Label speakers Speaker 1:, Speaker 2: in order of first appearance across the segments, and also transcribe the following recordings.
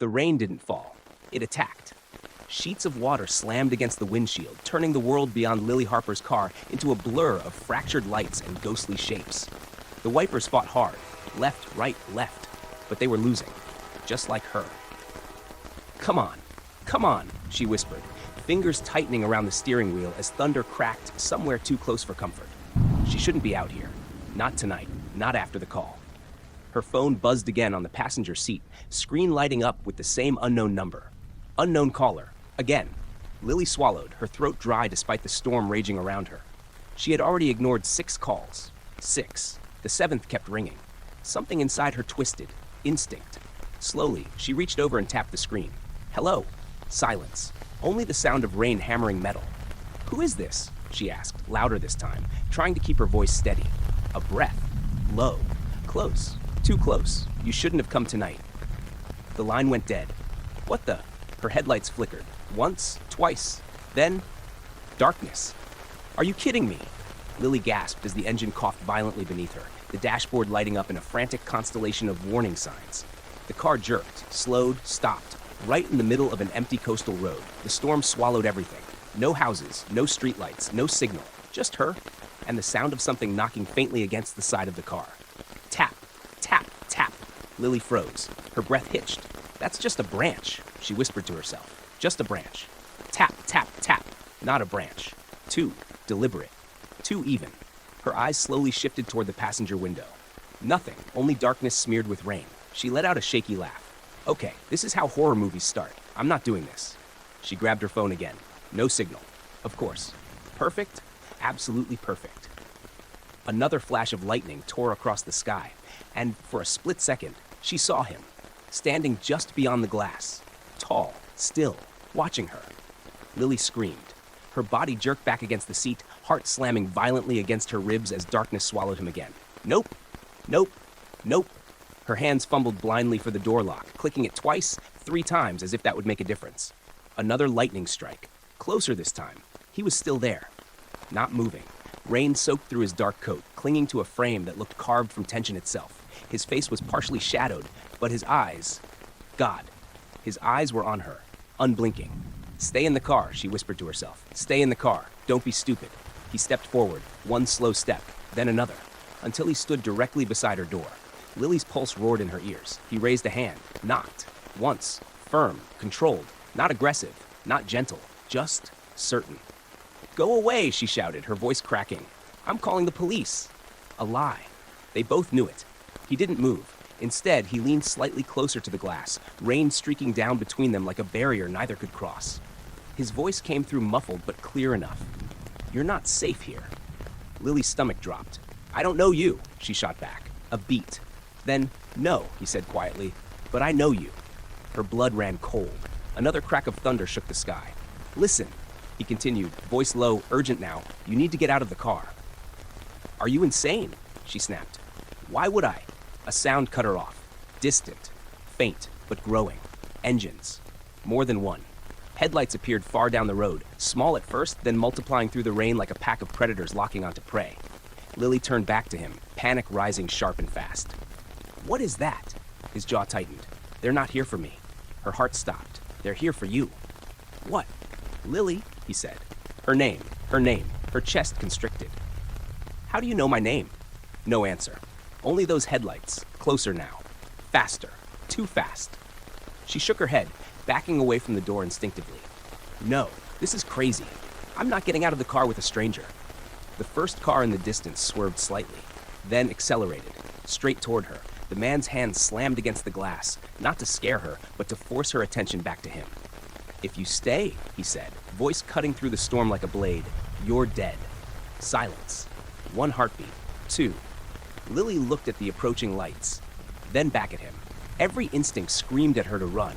Speaker 1: The rain didn't fall. It attacked. Sheets of water slammed against the windshield, turning the world beyond Lily Harper's car into a blur of fractured lights and ghostly shapes. The wipers fought hard, left, right, left, but they were losing, just like her. Come on, she whispered, fingers tightening around the steering wheel as thunder cracked somewhere too close for comfort. She shouldn't be out here. Not tonight, not after the call. Her phone buzzed again on the passenger seat, screen lighting up with the same unknown number. Unknown caller. Again. Lily swallowed, her throat dry despite the storm raging around her. She had already ignored 6 calls. 6. The 7th kept ringing. Something inside her twisted. Instinct. Slowly, she reached over and tapped the screen. Hello. Silence. Only the sound of rain hammering metal. Who is this? She asked, louder this time, trying to keep her voice steady. A breath. Low. Close. Too close. You shouldn't have come tonight. The line went dead. What the? Her headlights flickered. Once, twice. Then, darkness. Are you kidding me? Lily gasped as the engine coughed violently beneath her, the dashboard lighting up in a frantic constellation of warning signs. The car jerked, slowed, stopped, right in the middle of an empty coastal road. The storm swallowed everything. No houses, no streetlights, no signal. Just her, and the sound of something knocking faintly against the side of the car. Tap, tap, tap. Lily froze. Her breath hitched. That's just a branch, she whispered to herself. Just a branch. Tap, tap, tap. Not a branch. Too deliberate. Too even. Her eyes slowly shifted toward the passenger window. Nothing, only darkness smeared with rain. She let out a shaky laugh. Okay, this is how horror movies start. I'm not doing this. She grabbed her phone again. No signal. Of course. Perfect? Absolutely perfect. Another flash of lightning tore across the sky, and for a split second, she saw him, standing just beyond the glass, tall, still, watching her. Lily screamed. Her body jerked back against the seat, heart slamming violently against her ribs as darkness swallowed him again. Nope. Nope. Nope. Her hands fumbled blindly for the door lock, clicking it twice, 3 times as if that would make a difference. Another lightning strike. Closer this time. He was still there. Not moving. Rain soaked through his dark coat, clinging to a frame that looked carved from tension itself. His face was partially shadowed, but his eyes... God. His eyes were on her, unblinking. Stay in the car, she whispered to herself. Stay in the car. Don't be stupid. He stepped forward, one slow step, then another, until he stood directly beside her door. Lily's pulse roared in her ears. He raised a hand, knocked. Once. Firm, controlled, not aggressive, not gentle, just certain. Go away, she shouted, her voice cracking. I'm calling the police. A lie. They both knew it. He didn't move. Instead, he leaned slightly closer to the glass, rain streaking down between them like a barrier neither could cross. His voice came through muffled but clear enough. You're not safe here. Lily's stomach dropped. I don't know you, she shot back. A beat. Then, no, he said quietly, but I know you. Her blood ran cold. Another crack of thunder shook the sky. Listen, he continued, voice low, urgent now. You need to get out of the car. Are you insane? She snapped. Why would I? A sound cut her off. Distant, faint, but growing. Engines. More than one. Headlights appeared far down the road, small at first, then multiplying through the rain like a pack of predators locking onto prey. Lily turned back to him, panic rising sharp and fast. What is that? His jaw tightened. They're not here for me. Her heart stopped. They're here for you. What? Lily, he said. Her name. Her chest constricted. How do you know my name? No answer. Only those headlights. Closer now. Faster. Too fast. She shook her head, backing away from the door instinctively. No, this is crazy. I'm not getting out of the car with a stranger. The first car in the distance swerved slightly, then accelerated, straight toward her. The man's hand slammed against the glass, not to scare her, but to force her attention back to him. If you stay, he said, voice cutting through the storm like a blade, you're dead. Silence. 1 heartbeat. 2. Lily looked at the approaching lights, then back at him. Every instinct screamed at her to run.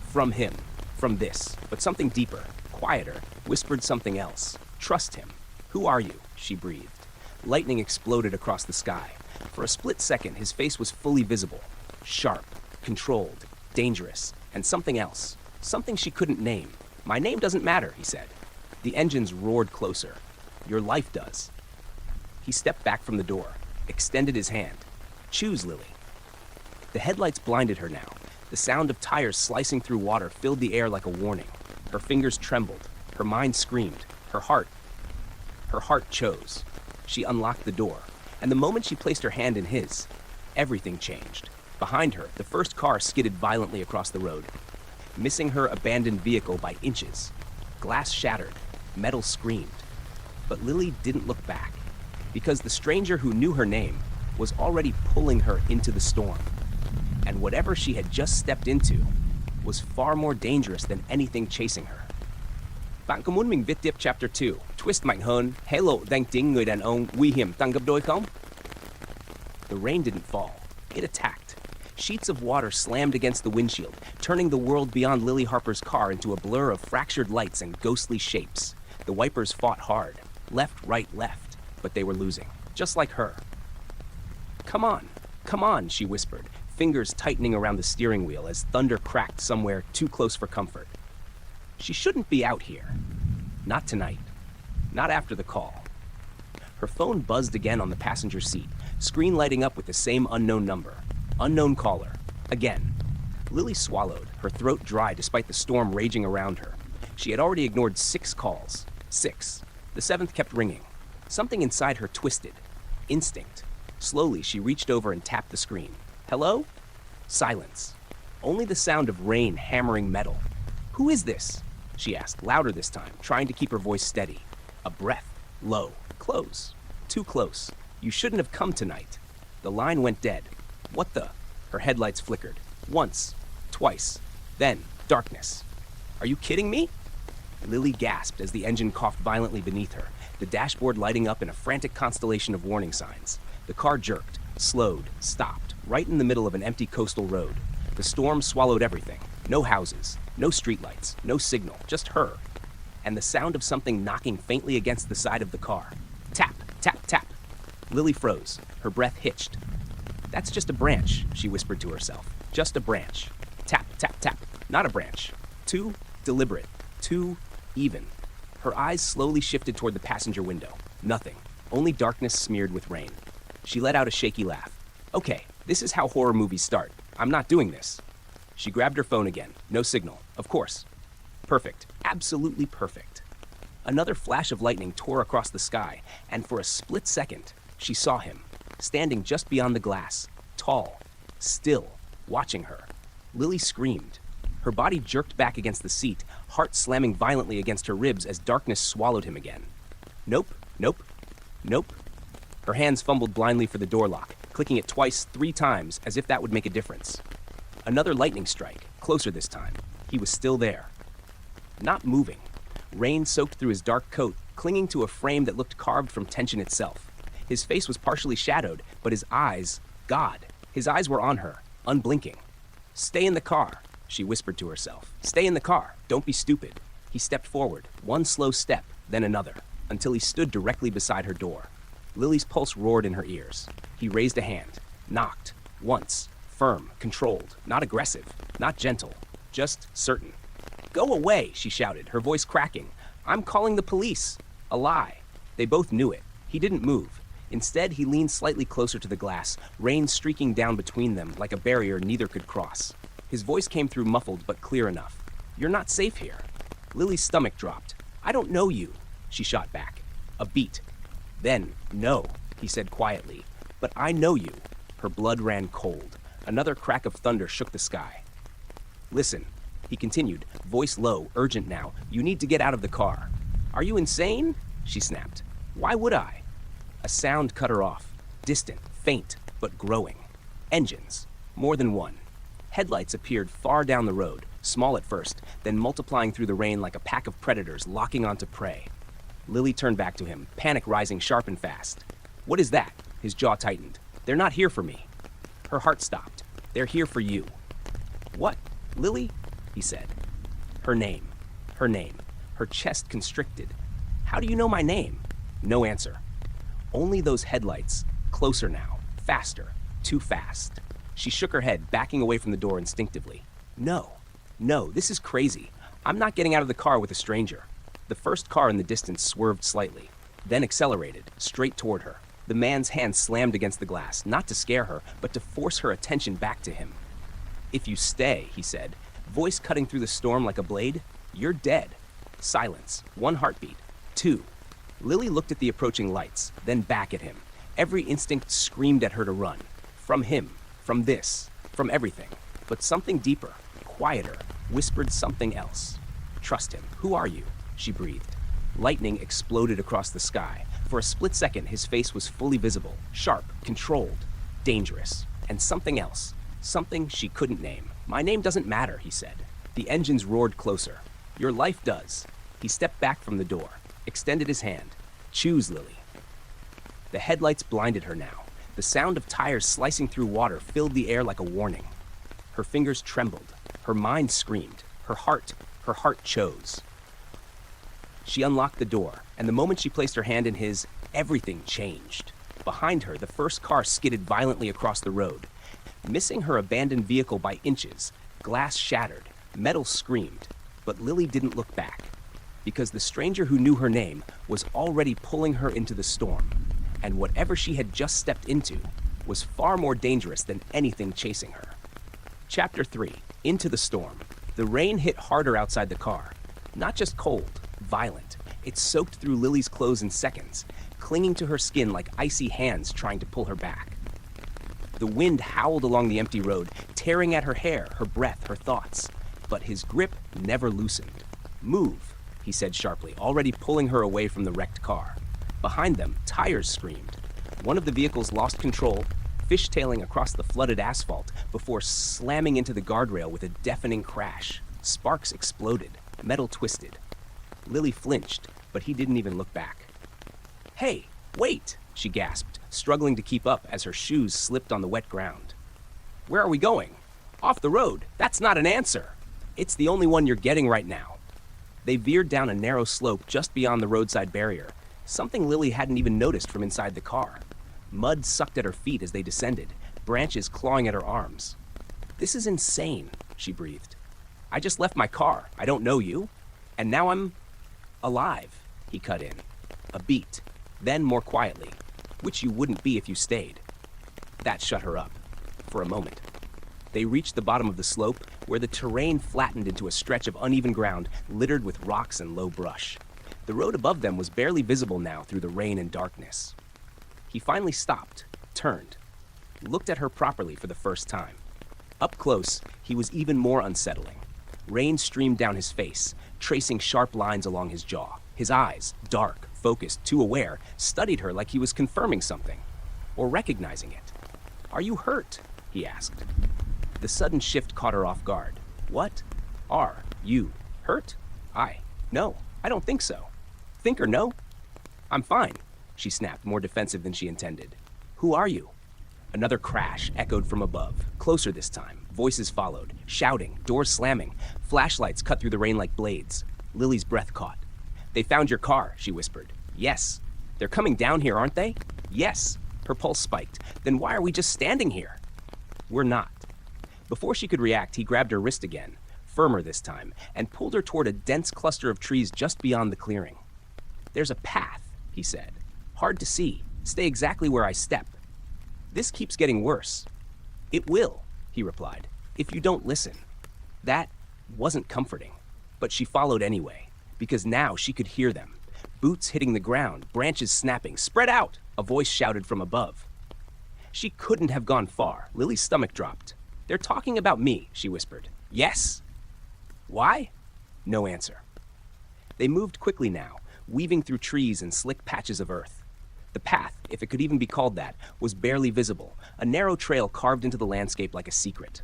Speaker 1: From him. From this. But something deeper, quieter, whispered something else. Trust him. Who are you? She breathed. Lightning exploded across the sky. For a split second, his face was fully visible. Sharp, controlled, dangerous, and something else. Something she couldn't name. My name doesn't matter, he said. The engines roared closer. Your life does. He stepped back from the door, extended his hand. Choose, Lily. The headlights blinded her now. The sound of tires slicing through water filled the air like a warning. Her fingers trembled. Her mind screamed. Her heart chose. She unlocked the door, and the moment she placed her hand in his, everything changed. Behind her, the first car skidded violently across the road, missing her abandoned vehicle by inches. Glass shattered. Metal screamed. But Lily didn't look back, because the stranger who knew her name was already pulling her into the storm. And whatever she had just stepped into was far more dangerous than anything chasing her. Bạn có muốn mình viết tiếp chapter 2, twist mạnh hơn, hé lộ danh tính người đàn ông nguy hiểm tăng gấp đôi không? The rain didn't fall. It attacked. Sheets of water slammed against the windshield, turning the world beyond Lily Harper's car into a blur of fractured lights and ghostly shapes. The wipers fought hard. Left, right, left. But they were losing. Just like her. Come on, she whispered, fingers tightening around the steering wheel as thunder cracked somewhere too close for comfort. She shouldn't be out here. Not tonight. Not after the call. Her phone buzzed again on the passenger seat, screen lighting up with the same unknown number. Unknown caller. Again. Lily swallowed, her throat dry despite the storm raging around her. She had already ignored 6 calls. 6. The 7th kept ringing. Something inside her twisted. Instinct. Slowly, she reached over and tapped the screen. Hello? Silence. Only the sound of rain hammering metal. Who is this? She asked, louder this time, trying to keep her voice steady. A breath. Low. Close. Too close. You shouldn't have come tonight. The line went dead. What the? Her headlights flickered. Once. Twice. Then, darkness. Are you kidding me? Lily gasped as the engine coughed violently beneath her, the dashboard lighting up in a frantic constellation of warning signs. The car jerked, slowed, stopped, right in the middle of an empty coastal road. The storm swallowed everything. No houses, no streetlights, no signal, just her. And the sound of something knocking faintly against the side of the car. Tap, tap, tap. Lily froze, her breath hitched. That's just a branch, she whispered to herself. Just a branch. Tap, tap, tap. Not a branch. Too deliberate. Too even. Her eyes slowly shifted toward the passenger window. Nothing. Only darkness smeared with rain. She let out a shaky laugh. Okay, this is how horror movies start. I'm not doing this. She grabbed her phone again. No signal. Of course. Perfect. Absolutely perfect. Another flash of lightning tore across the sky, and for a split second, she saw him, standing just beyond the glass, tall, still, watching her. Lily screamed. Her body jerked back against the seat, heart slamming violently against her ribs as darkness swallowed him again. Nope, nope, nope. Her hands fumbled blindly for the door lock, clicking it twice, 3 times, as if that would make a difference. Another lightning strike, closer this time. He was still there. Not moving. Rain soaked through his dark coat, clinging to a frame that looked carved from tension itself. His face was partially shadowed, but his eyes, God, his eyes were on her, unblinking. Stay in the car, she whispered to herself. Stay in the car, don't be stupid. He stepped forward, one slow step, then another, until he stood directly beside her door. Lily's pulse roared in her ears. He raised a hand, knocked, once, firm, controlled, not aggressive, not gentle, just certain. Go away, she shouted, her voice cracking. I'm calling the police. A lie. They both knew it. He didn't move. Instead, he leaned slightly closer to the glass, rain streaking down between them like a barrier neither could cross. His voice came through muffled but clear enough. You're not safe here. Lily's stomach dropped. I don't know you, she shot back. A beat. Then, no, he said quietly. But I know you. Her blood ran cold. Another crack of thunder shook the sky. Listen, he continued, voice low, urgent now. You need to get out of the car. Are you insane? She snapped. Why would I? A sound cut her off. Distant, faint, but growing. Engines. More than one. Headlights appeared far down the road, small at first, then multiplying through the rain like a pack of predators locking onto prey. Lily turned back to him, panic rising sharp and fast. What is that? His jaw tightened. They're not here for me. Her heart stopped. They're here for you. What? Lily? He said. Her name. Her name. Her chest constricted. How do you know my name? No answer. Only those headlights. Closer now. Faster. Too fast. She shook her head, backing away from the door instinctively. No. No, this is crazy. I'm not getting out of the car with a stranger. The first car in the distance swerved slightly, then accelerated, straight toward her. The man's hand slammed against the glass, not to scare her, but to force her attention back to him. If you stay, he said, voice cutting through the storm like a blade, you're dead. Silence. 1 heartbeat. 2. Lily looked at the approaching lights, then back at him. Every instinct screamed at her to run. From him, from this, from everything. But something deeper, quieter, whispered something else. Trust him. Who are you? She breathed. Lightning exploded across the sky. For a split second, his face was fully visible, sharp, controlled, dangerous. And something else. Something she couldn't name. My name doesn't matter, he said. The engines roared closer. Your life does. He stepped back from the door, extended his hand. Choose, Lily. The headlights blinded her now. The sound of tires slicing through water filled the air like a warning. Her fingers trembled. Her mind screamed. Her heart chose. She unlocked the door, and the moment she placed her hand in his, everything changed. Behind her, the first car skidded violently across the road. Missing her abandoned vehicle by inches, glass shattered, metal screamed. But Lily didn't look back, because the stranger who knew her name was already pulling her into the storm. And whatever she had just stepped into was far more dangerous than anything chasing her. Chapter 3. Into the storm. The rain hit harder outside the car. Not just cold, violent. It soaked through Lily's clothes in seconds, clinging to her skin like icy hands trying to pull her back. The wind howled along the empty road, tearing at her hair, her breath, her thoughts. But his grip never loosened. Move, he said sharply, already pulling her away from the wrecked car. Behind them, tires screamed. One of the vehicles lost control, fishtailing across the flooded asphalt before slamming into the guardrail with a deafening crash. Sparks exploded, metal twisted. Lily flinched, but he didn't even look back. Hey, wait, she gasped, struggling to keep up as her shoes slipped on the wet ground. Where are we going? Off the road. That's not an answer. It's the only one you're getting right now. They veered down a narrow slope just beyond the roadside barrier, something Lily hadn't even noticed from inside the car. Mud sucked at her feet as they descended, branches clawing at her arms. This is insane, she breathed. I just left my car. I don't know you. And now I'm alive, he cut in. A beat, then more quietly, which you wouldn't be if you stayed. That shut her up, for a moment. They reached the bottom of the slope, where the terrain flattened into a stretch of uneven ground littered with rocks and low brush. The road above them was barely visible now through the rain and darkness. He finally stopped, turned, looked at her properly for the first time. Up close, he was even more unsettling. Rain streamed down his face, tracing sharp lines along his jaw. His eyes, dark, focused, too aware, studied her like he was confirming something, or recognizing it. Are you hurt? He asked. The sudden shift caught her off guard. What? Are you hurt? No, I don't think so. Think or no? I'm fine, she snapped, more defensive than she intended. Who are you? Another crash echoed from above, closer this time. Voices followed, shouting, doors slamming. Flashlights cut through the rain like blades. Lily's breath caught. They found your car, she whispered. Yes. They're coming down here, aren't they? Yes. Her pulse spiked. Then why are we just standing here? We're not. Before she could react, he grabbed her wrist again, firmer this time, and pulled her toward a dense cluster of trees just beyond the clearing. There's a path, he said. Hard to see. Stay exactly where I step. This keeps getting worse. It will, he replied, if you don't listen. That wasn't comforting, but she followed anyway, because now she could hear them. Boots hitting the ground, branches snapping. Spread out, a voice shouted from above. She couldn't have gone far. Lily's stomach dropped. They're talking about me, she whispered. Yes. Why? No answer. They moved quickly now, weaving through trees and slick patches of earth. The path, if it could even be called that, was barely visible, a narrow trail carved into the landscape like a secret.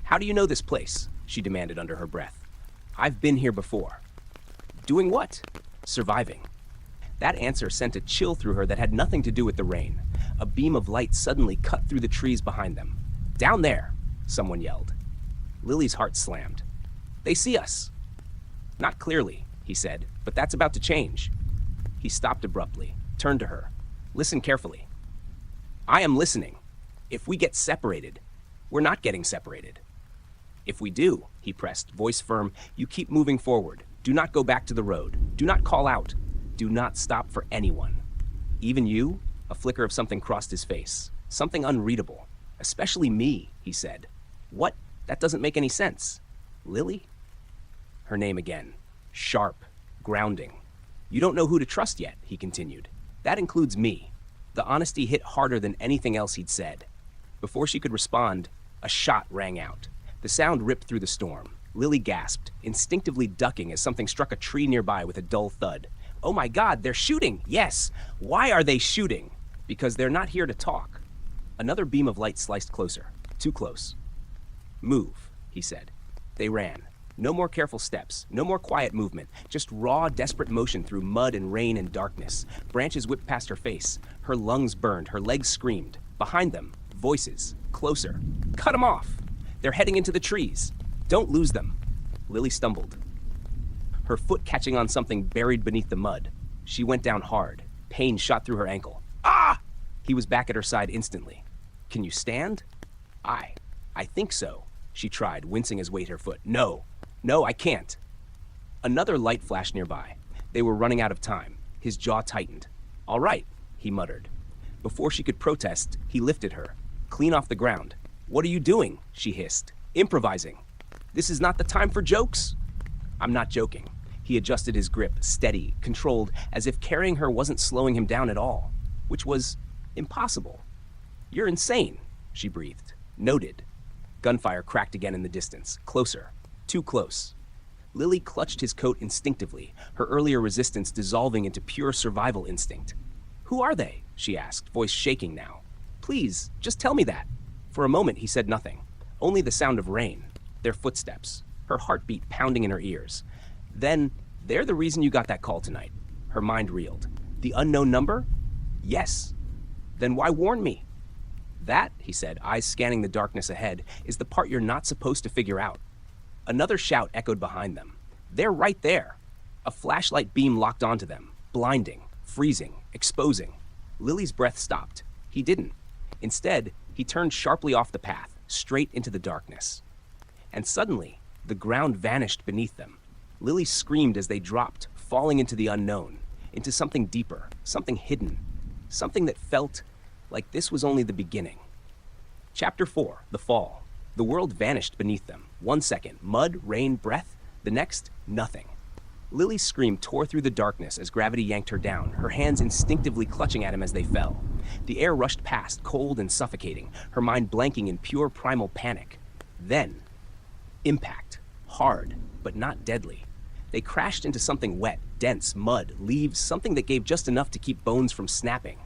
Speaker 1: How do you know this place? She demanded under her breath. I've been here before. Doing what? Surviving. That answer sent a chill through her that had nothing to do with the rain. A beam of light suddenly cut through the trees behind them. Down there, someone yelled. Lily's heart slammed. They see us. Not clearly, he said, but that's about to change. He stopped abruptly, turned to her. Listen carefully. I am listening. If we get separated, we're not getting separated. If we do, he pressed, voice firm, you keep moving forward. Do not go back to the road. Do not call out. Do not stop for anyone. Even you? A flicker of something crossed his face. Something unreadable. Especially me, he said. What That doesn't make any sense. Lily? Her name again. Sharp. Grounding. You don't know who to trust yet, he continued. That includes me. The honesty hit harder than anything else he'd said. Before she could respond, a shot rang out. The sound ripped through the storm. Lily gasped, instinctively ducking as something struck a tree nearby with a dull thud. Oh my God, they're shooting! Yes! Why are they shooting? Because they're not here to talk. Another beam of light sliced closer. Too close. Move, he said. They ran. No more careful steps, no more quiet movement, just raw, desperate motion through mud and rain and darkness. Branches whipped past her face. Her lungs burned, her legs screamed. Behind them, voices. Closer. Cut them off! They're heading into the trees. Don't lose them. Lily stumbled, her foot catching on something buried beneath the mud. She went down hard. Pain shot through her ankle. Ah! He was back at her side instantly. Can you stand? I think so, she tried, wincing as weight her foot. No, I can't. Another light flashed nearby. They were running out of time. His jaw tightened. All right, he muttered. Before she could protest, he lifted her, clean off the ground. What are you doing? She hissed. Improvising. This is not the time for jokes. I'm not joking. He adjusted his grip, steady, controlled, as if carrying her wasn't slowing him down at all, which was impossible. You're insane, she breathed. Noted. Gunfire cracked again in the distance. Closer. Too close. Lily clutched his coat instinctively, her earlier resistance dissolving into pure survival instinct. Who are they? She asked, voice shaking now. Please, just tell me that. For a moment, he said nothing. Only the sound of rain. Their footsteps. Her heartbeat pounding in her ears. Then, they're the reason you got that call tonight. Her mind reeled. The unknown number? Yes. Then why warn me? That, he said, eyes scanning the darkness ahead, is the part you're not supposed to figure out. Another shout echoed behind them. They're right there. A flashlight beam locked onto them, blinding, freezing, exposing. Lily's breath stopped. He didn't. Instead, he turned sharply off the path, straight into the darkness. And suddenly, the ground vanished beneath them. Lily screamed as they dropped, falling into the unknown, into something deeper, something hidden, something that felt like this was only the beginning. Chapter 4, The Fall. The world vanished beneath them. 1 second, mud, rain, breath. The next, nothing. Lily's scream tore through the darkness as gravity yanked her down, her hands instinctively clutching at him as they fell. The air rushed past, cold and suffocating, her mind blanking in pure primal panic. Then, impact. Hard, but not deadly. They crashed into something wet, dense, mud, leaves, something that gave just enough to keep bones from snapping.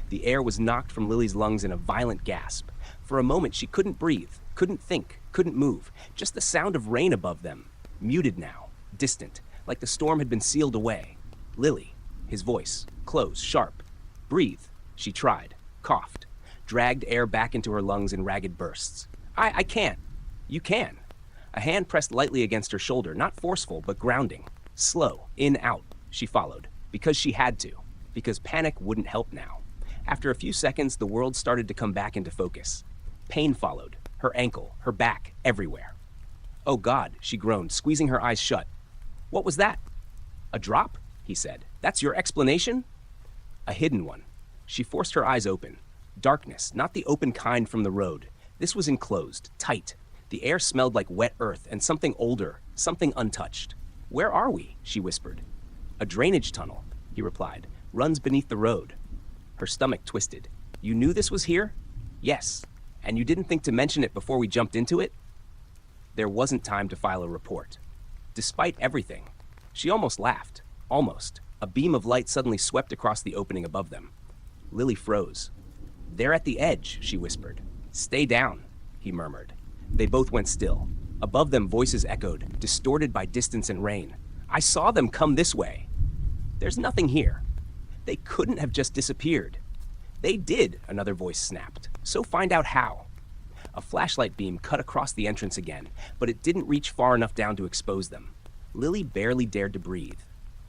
Speaker 1: The air was knocked from Lily's lungs in a violent gasp. For a moment, she couldn't breathe, couldn't think, couldn't move. Just the sound of rain above them. Muted now, distant, like the storm had been sealed away. Lily, his voice, close, sharp. Breathe, she tried, coughed, dragged air back into her lungs in ragged bursts. I can't. You can. A hand pressed lightly against her shoulder, not forceful, but grounding. Slow, in, out, she followed, because she had to, because panic wouldn't help now. After a few seconds, the world started to come back into focus. Pain followed, her ankle, her back, everywhere. Oh God, she groaned, squeezing her eyes shut. What was that? A drop? He said. That's your explanation? A hidden one. She forced her eyes open. Darkness, not the open kind from the road. This was enclosed, tight. The air smelled like wet earth and something older, something untouched. Where are we? She whispered. A drainage tunnel, he replied, runs beneath the road. Her stomach twisted. You knew this was here? Yes. And you didn't think to mention it before we jumped into it? There wasn't time to file a report. Despite everything, she almost laughed. Almost. A beam of light suddenly swept across the opening above them. Lily froze. They're at the edge, she whispered. Stay down, he murmured. They both went still. Above them, voices echoed, distorted by distance and rain. I saw them come this way. There's nothing here. They couldn't have just disappeared. They did, another voice snapped. So find out how. A flashlight beam cut across the entrance again, but it didn't reach far enough down to expose them. Lily barely dared to breathe.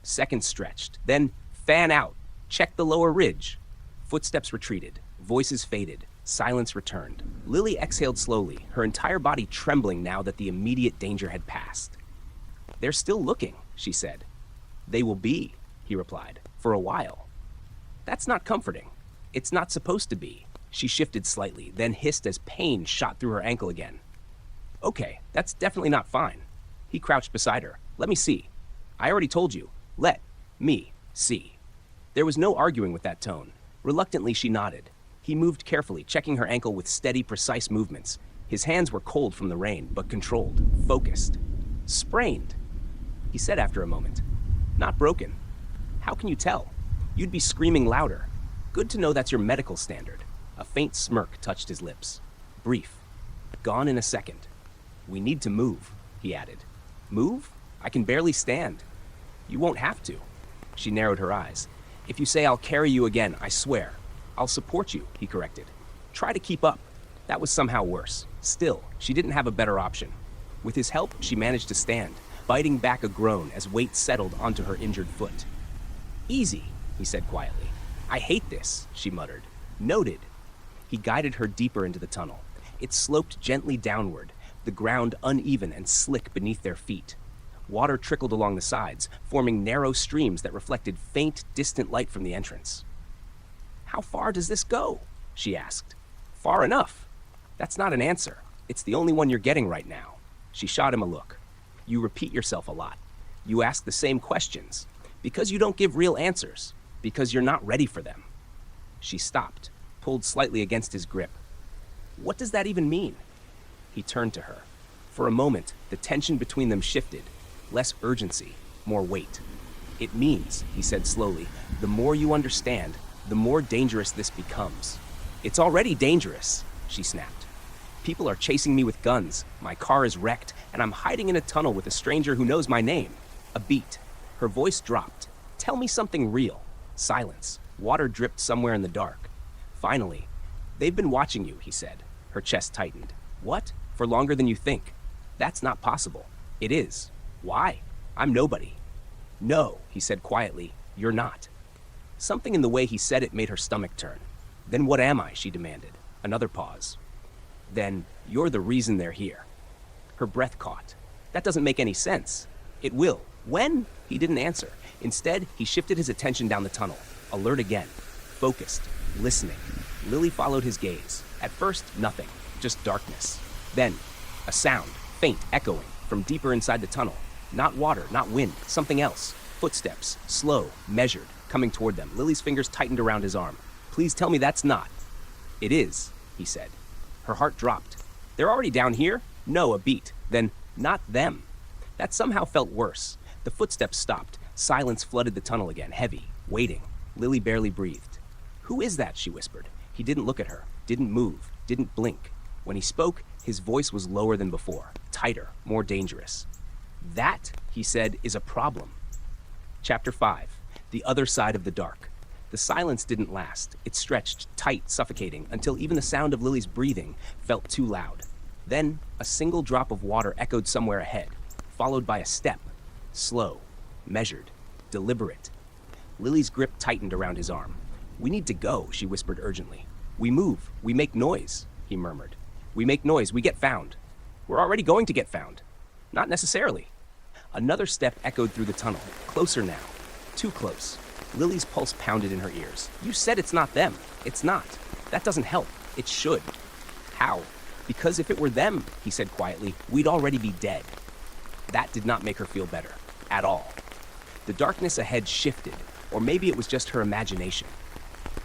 Speaker 1: Seconds stretched. Then, fan out. Check the lower ridge. Footsteps retreated. Voices faded. Silence returned. Lily exhaled slowly, her entire body trembling now that the immediate danger had passed. They're still looking, she said. They will be, he replied, for a while. That's not comforting. It's not supposed to be. She shifted slightly, then hissed as pain shot through her ankle again. Okay, that's definitely not fine. He crouched beside her. Let me see. I already told you. Let me see. There was no arguing with that tone. Reluctantly, she nodded. He moved carefully, checking her ankle with steady, precise movements. His hands were cold from the rain, but controlled, focused. Sprained, he said after a moment. Not broken. How can you tell? You'd be screaming louder. Good to know that's your medical standard. A faint smirk touched his lips. Brief. Gone in a second. We need to move, he added. Move? I can barely stand. You won't have to. She narrowed her eyes. If you say I'll carry you again, I swear. I'll support you, he corrected. Try to keep up. That was somehow worse. Still, she didn't have a better option. With his help, she managed to stand, biting back a groan as weight settled onto her injured foot. Easy, he said quietly. I hate this, she muttered. Noted. He guided her deeper into the tunnel. It sloped gently downward, the ground uneven and slick beneath their feet. Water trickled along the sides, forming narrow streams that reflected faint, distant light from the entrance. How far does this go? She asked. Far enough. That's not an answer. It's the only one you're getting right now. She shot him a look. You repeat yourself a lot. You ask the same questions. Because you don't give real answers. Because you're not ready for them. She stopped, pulled slightly against his grip. What does that even mean? He turned to her. For a moment, the tension between them shifted. Less urgency, more weight. It means, he said slowly, the more you understand, the more dangerous this becomes. It's already dangerous, she snapped. People are chasing me with guns, my car is wrecked, and I'm hiding in a tunnel with a stranger who knows my name. A beat. Her voice dropped. Tell me something real. Silence. Water dripped somewhere in the dark. Finally, they've been watching you, he said. Her chest tightened. What? For longer than you think. That's not possible. It is. Why? I'm nobody. No, he said quietly, you're not. Something in the way he said it made her stomach turn. Then what am I? She demanded. Another pause. Then you're the reason they're here. Her breath caught. That doesn't make any sense. It will. When? He didn't answer. Instead, he shifted his attention down the tunnel, alert again, focused, listening. Lily followed his gaze. At first, nothing, just darkness. Then, a sound, faint, echoing, from deeper inside the tunnel. Not water, not wind, something else. Footsteps, slow, measured, coming toward them. Lily's fingers tightened around his arm. Please tell me that's not. It is, he said. Her heart dropped. They're already down here? No, a beat. Then, not them. That somehow felt worse. The footsteps stopped. Silence flooded the tunnel again, heavy, waiting. Lily barely breathed. Who is that? She whispered. He didn't look at her, didn't move, didn't blink. When he spoke, his voice was lower than before, tighter, more dangerous. That, he said, is a problem. Chapter 5. The Other Side of the Dark. The silence didn't last. It stretched, tight, suffocating, until even the sound of Lily's breathing felt too loud. Then, a single drop of water echoed somewhere ahead, followed by a step. Slow, measured, deliberate. Lily's grip tightened around his arm. We need to go, she whispered urgently. We move, we make noise, he murmured. We make noise, we get found. We're already going to get found. Not necessarily. Another step echoed through the tunnel, closer now. Too close. Lily's pulse pounded in her ears. You said it's not them. It's not. That doesn't help. It should. How? Because if it were them, he said quietly, we'd already be dead. That did not make her feel better. At all. The darkness ahead shifted, or maybe it was just her imagination.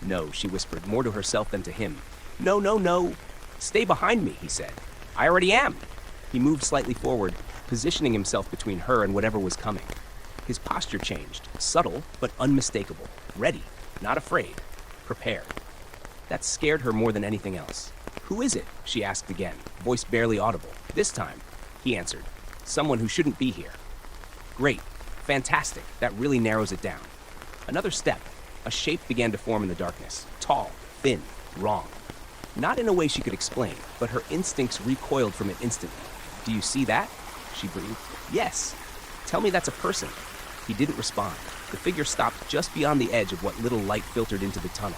Speaker 1: No, she whispered, more to herself than to him. No, no, no. Stay behind me, he said. I already am. He moved slightly forward, positioning himself between her and whatever was coming. His posture changed, subtle but unmistakable. Ready, not afraid, prepared. That scared her more than anything else. Who is it? She asked again, voice barely audible. This time, he answered, someone who shouldn't be here. Great, fantastic, that really narrows it down. Another step. A shape began to form in the darkness. Tall, thin, wrong. Not in a way she could explain, but her instincts recoiled from it instantly. Do you see that? She breathed. Yes. Tell me that's a person. He didn't respond. The figure stopped just beyond the edge of what little light filtered into the tunnel.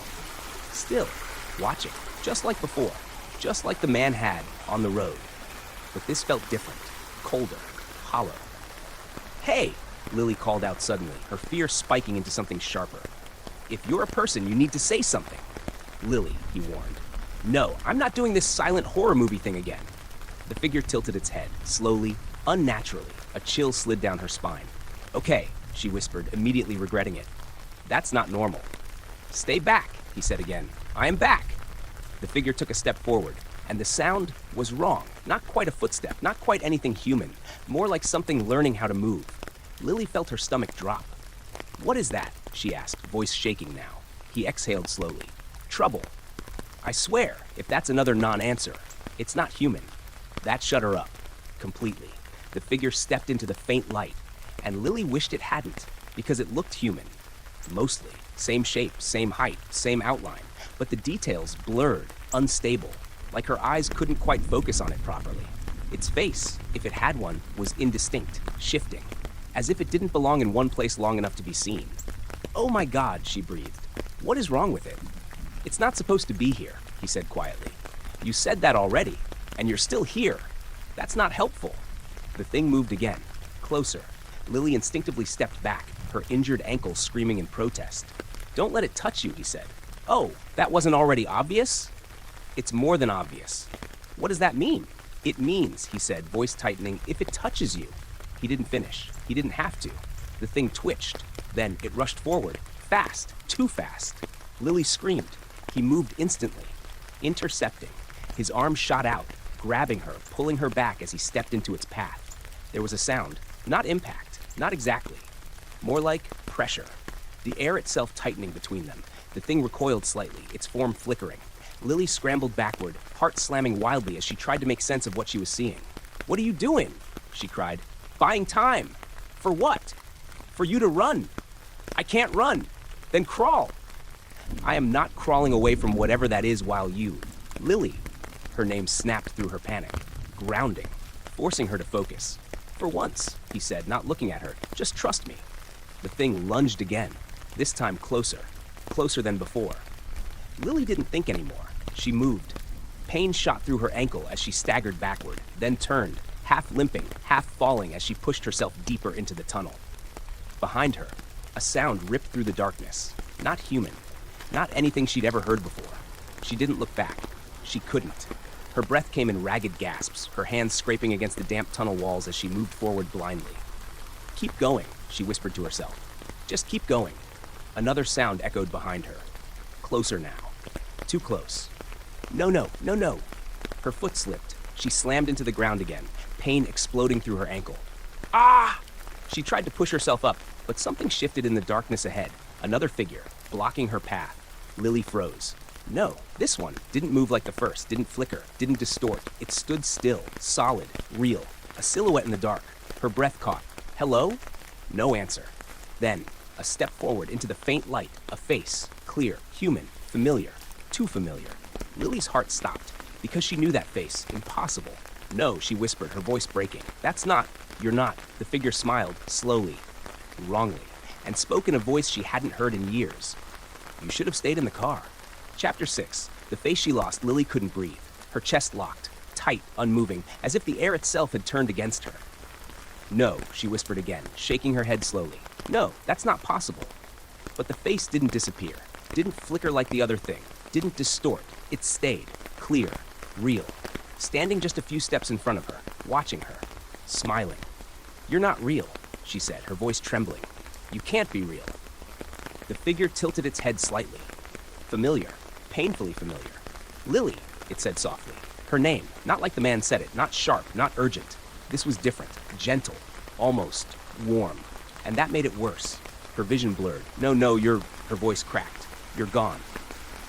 Speaker 1: Still, watching, just like before, just like the man had on the road. But this felt different, colder, hollow. Hey, Lily called out suddenly, her fear spiking into something sharper. If you're a person, you need to say something. Lily, he warned. No, I'm not doing this silent horror movie thing again. The figure tilted its head, slowly, unnaturally. A chill slid down her spine. "Okay," she whispered, immediately regretting it. "That's not normal." "Stay back," he said again. "I am back." The figure took a step forward, and the sound was wrong. Not quite a footstep, not quite anything human, more like something learning how to move. Lily felt her stomach drop. "What is that?" she asked, voice shaking now. He exhaled slowly. "Trouble. I swear, if that's another non-answer, it's not human." That shut her up, completely. The figure stepped into the faint light, and Lily wished it hadn't, because it looked human. Mostly. Same shape, same height, same outline, but the details blurred, unstable, like her eyes couldn't quite focus on it properly. Its face, if it had one, was indistinct, shifting, as if it didn't belong in one place long enough to be seen. "Oh my God," she breathed. "What is wrong with it?" "It's not supposed to be here," he said quietly. "You said that already, and you're still here. That's not helpful." The thing moved again, closer. Lily instinctively stepped back, her injured ankle screaming in protest. "Don't let it touch you," he said. "Oh, that wasn't already obvious?" "It's more than obvious." "What does that mean?" "It means," he said, voice tightening, "if it touches you." He didn't finish. He didn't have to. The thing twitched. Then it rushed forward, fast, too fast. Lily screamed. He moved instantly, intercepting. His arm shot out, grabbing her, pulling her back as he stepped into its path. There was a sound, not impact, not exactly. More like pressure. The air itself tightening between them. The thing recoiled slightly, its form flickering. Lily scrambled backward, heart slamming wildly as she tried to make sense of what she was seeing. "What are you doing?" she cried. "Buying time." "For what?" "For you to run." "I can't run." "Then crawl." "I am not crawling away from whatever that is while you..." "Lily." Her name snapped through her panic, grounding, forcing her to focus. "For once," he said, not looking at her, "just trust me." The thing lunged again, this time closer, closer than before. Lily didn't think anymore. She moved. Pain shot through her ankle as she staggered backward, then turned, half limping, half falling as she pushed herself deeper into the tunnel. Behind her, a sound ripped through the darkness. Not human. Not anything she'd ever heard before. She didn't look back. She couldn't. Her breath came in ragged gasps, her hands scraping against the damp tunnel walls as she moved forward blindly. "Keep going," she whispered to herself. "Just keep going." Another sound echoed behind her. Closer now. Too close. "No, no, no, no." Her foot slipped. She slammed into the ground again, pain exploding through her ankle. "Ah!" She tried to push herself up, but something shifted in the darkness ahead. Another figure, blocking her path. Lily froze. No, this one didn't move like the first, didn't flicker, didn't distort. It stood still, solid, real. A silhouette in the dark. Her breath caught. "Hello?" No answer. Then, a step forward into the faint light, a face, clear, human, familiar, too familiar. Lily's heart stopped, because she knew that face, impossible. "No," she whispered, her voice breaking. "That's not, you're not." The figure smiled, slowly, wrongly, and spoke in a voice she hadn't heard in years. "You should have stayed in the car." Chapter 6. The face she lost, Lily couldn't breathe. Her chest locked, tight, unmoving, as if the air itself had turned against her. "No," she whispered again, shaking her head slowly. "No, that's not possible." But the face didn't disappear, didn't flicker like the other thing, didn't distort. It stayed, clear, real, standing just a few steps in front of her, watching her, smiling. "You're not real," she said, her voice trembling. "You can't be real." The figure tilted its head slightly. Familiar, painfully familiar. "Lily," it said softly. Her name, not like the man said it, not sharp, not urgent. This was different, gentle, almost warm. And that made it worse. Her vision blurred. "No, no, her voice cracked. "You're gone."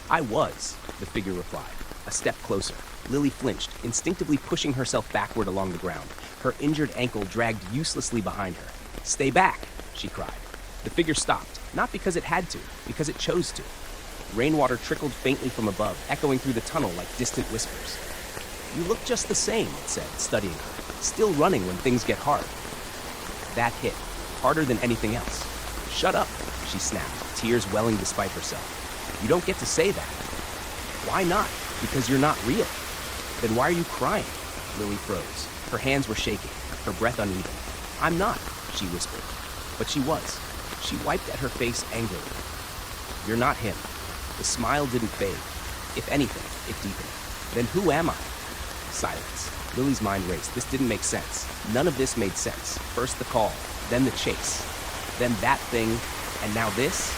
Speaker 1: "I was," the figure replied. A step closer. Lily flinched, instinctively pushing herself backward along the ground. Her injured ankle dragged uselessly behind her. "Stay back," she cried. The figure stopped, not because it had to, because it chose to. Rainwater trickled faintly from above, echoing through the tunnel like distant whispers. "You look just the same," it said, studying her. "Still running when things get hard." That hit, harder than anything else. "Shut up," she snapped, tears welling despite herself. "You don't get to say that." "Why not?" "Because you're not real." "Then why are you crying?" Lily froze. Her hands were shaking, her breath uneven. "I'm not," she whispered. But she was. She wiped at her face angrily. "You're not him." The smile didn't fade. If anything, it deepened. "Then who am I?" Silence. Lily's mind raced. This didn't make sense. None of this made sense. First the call, then the chase, then that thing, and now this?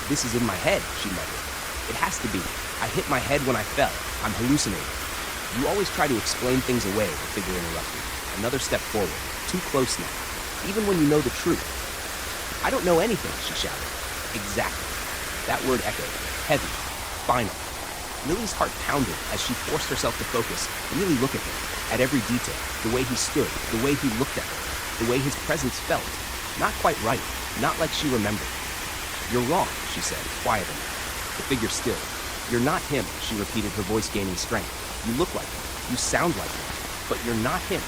Speaker 1: This is in my head, she muttered. It has to be. I hit my head when I fell. I'm hallucinating. You always try to explain things away, the figure interrupted. Another step forward. Too close now. Even when you know the truth. I don't know anything, she shouted. Exactly. That word echoed. Heavy. Final. Lily's heart pounded as she forced herself to focus, really look at him, at every detail, the way he stood, the way he looked at her, the way his presence felt. Not quite right, not like she remembered. You're wrong, she said, quieter now. The figure stilled. You're not him, she repeated, her voice gaining strength. You look like him, you sound like him, but you're not him.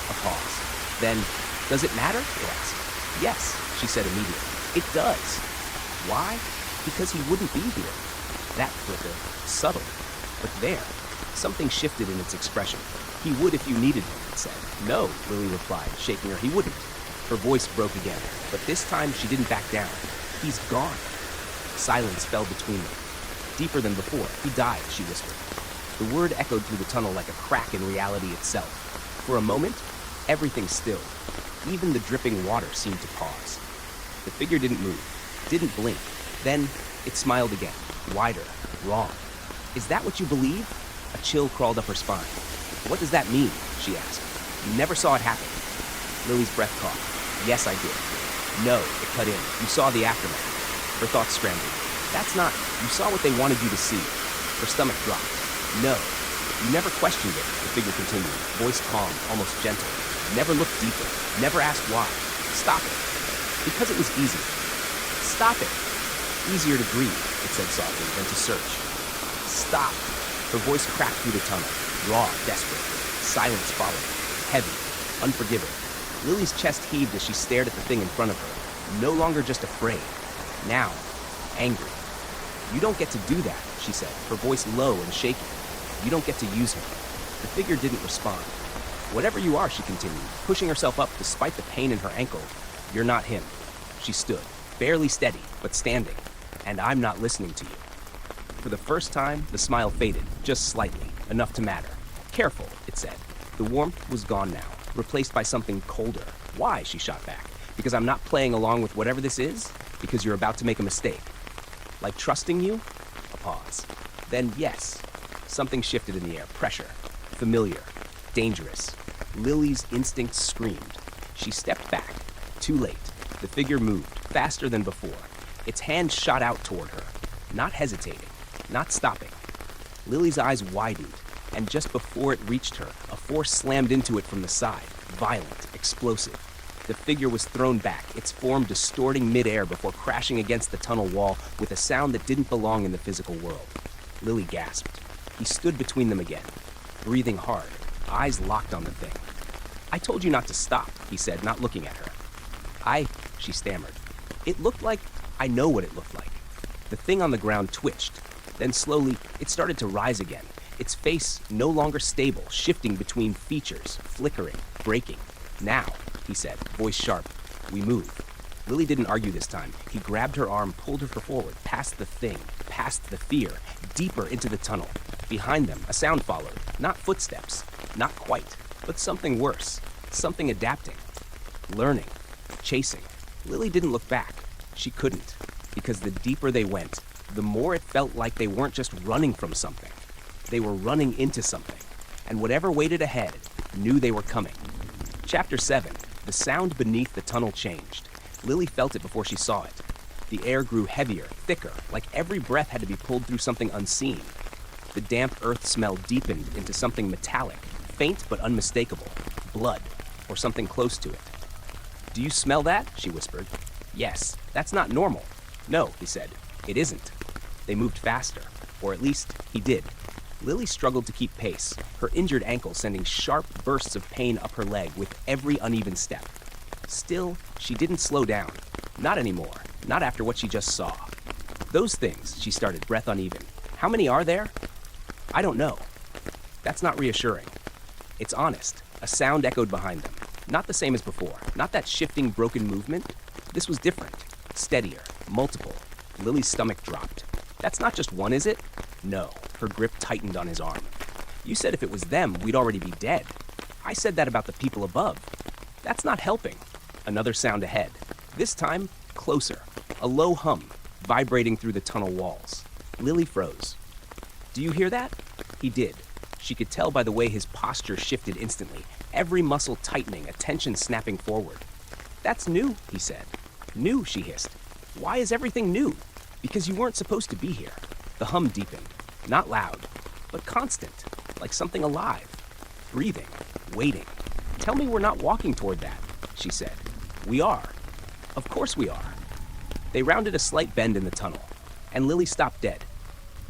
Speaker 1: A pause. Then, does it matter? He asked. Yes, she said immediately. It does. Why? Because he wouldn't be here. That flicker, subtle, but there, something shifted in its expression. He would if you needed him, it said. No, Lily replied, shaking her. He wouldn't. Her voice broke again, but this time she didn't back down. He's gone. Silence fell between them. Deeper than before. He died, she whispered. The word echoed through the tunnel like a crack in reality itself. For a moment, everything stilled. Even the dripping water seemed to pause. The figure didn't move, didn't blink. Then it smiled again. Wider, wrong. Is that what you believe? A chill crawled up her spine. What does that mean? She asked. You never saw it happen. Lily's breath caught. Yes, I did. No, it cut in. You saw the aftermath. Her thoughts scrambled. That's not. You saw what they wanted you to see. Her stomach dropped. No. You never questioned it, the figure continued, voice calm, almost gentle. Never looked deeper. Never asked why. Stop it. Because it was easy. Stop it. Easier to grieve, it said softly, than to search. Stop. Her voice cracked through the tunnel, raw, desperate. Silence followed, heavy, unforgiving. Lily's chest heaved as she stared at the thing in front of her, no longer just afraid. Now, angry. You don't get to do that, she said, her voice low and shaky. You don't get to use him. The figure didn't respond. Whatever you are, she continued, pushing herself up despite the pain in her ankle, you're not him. She stood, barely steady, but standing. And I'm not listening to you. For the first time, the smile faded, just slightly, enough to matter. Careful, it said. The warmth was gone now, replaced by something colder. Why? She shot back. Because I'm not playing along with whatever this is? Because you're about to make a mistake. Like trusting you? A pause. Then yes. Something shifted in the air. Pressure. Familiar. Dangerous. Lily's instincts screamed. She stepped back. Too late. The figure moved, faster than before. Its hand shot out toward her, not hesitating, not stopping. Lily's eyes widened, and just before it reached her, a force slammed into it from the side, violent, explosive. The figure was thrown back, its form distorting midair before crashing against the tunnel wall with a sound that didn't belong in the physical world. Lily gasped. He stood between them again, breathing hard, eyes locked on the thing. I told you not to stop, he said, not looking at her. She stammered. It looked like I know what it looked like. The thing on the ground twitched. Then slowly, it started to rise again. Its face no longer stable, shifting between features, flickering, breaking. Now, he said, voice sharp, we move. Lily didn't argue this time. He grabbed her arm, pulled her forward, past the thing, past the fear, deeper into the tunnel. Behind them, a sound followed. Not footsteps. Not quite. But something worse. Something adapting. Learning. Chasing. Lily didn't look back. She couldn't. Because the deeper they went, the more it felt like they weren't just running from something. They were running into something. And whatever waited ahead knew they were coming. Chapter 7. The sound beneath the tunnel changed. Lily felt it before she saw it. The air grew heavier, thicker, like every breath had to be pulled through something unseen. The damp earth smell deepened into something metallic, faint but unmistakable. Blood, or something close to it. Do you smell that? She whispered. Yes, that's not normal. No, he said. It isn't. They moved faster, or at least he did. Lily struggled to keep pace, her injured ankle sending sharp bursts of pain up her leg with every uneven step. Still, she didn't slow down. Not anymore. Not after what she just saw. Those things, she started, breath uneven. How many are there? I don't know. That's not reassuring. It's honest. A sound echoed behind them. Not the same as before. Not that shifting, broken movement. This was different. Steadier. Multiple. Lily's stomach dropped. That's not just one, is it? No. Her grip tightened on his arm. You said if it was them, we'd already be dead. I said that about the people above. That's not helping. Another sound ahead. This time, closer. A low hum, vibrating through the tunnel walls. Lily froze. Do you hear that? He did. She could tell by the way his posture shifted instantly, every muscle tightening, attention snapping forward. That's new, he said. New, she hissed. Why is everything new? Because you weren't supposed to be here. The hum deepened. Not loud, but constant, like something alive. Breathing, waiting. Tell me we're not walking toward that, she said. We are. Of course we are. They rounded a slight bend in the tunnel, and Lily stopped dead.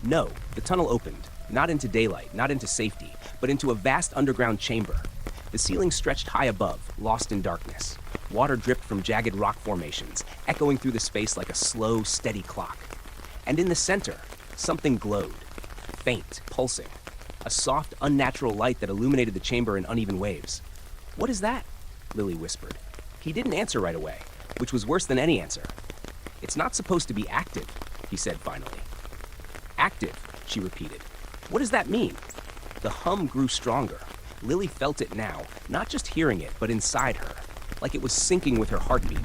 Speaker 1: No, the tunnel opened, not into daylight, not into safety, but into a vast underground chamber. The ceiling stretched high above, lost in darkness. Water dripped from jagged rock formations, echoing through the space like a slow, steady clock. And in the center, something glowed, faint, pulsing. A soft, unnatural light that illuminated the chamber in uneven waves. What is that? Lily whispered. He didn't answer right away, which was worse than any answer. It's not supposed to be active, he said finally. Active, she repeated. What does that mean? The hum grew stronger. Lily felt it now, not just hearing it, but inside her, like it was syncing with her heartbeat.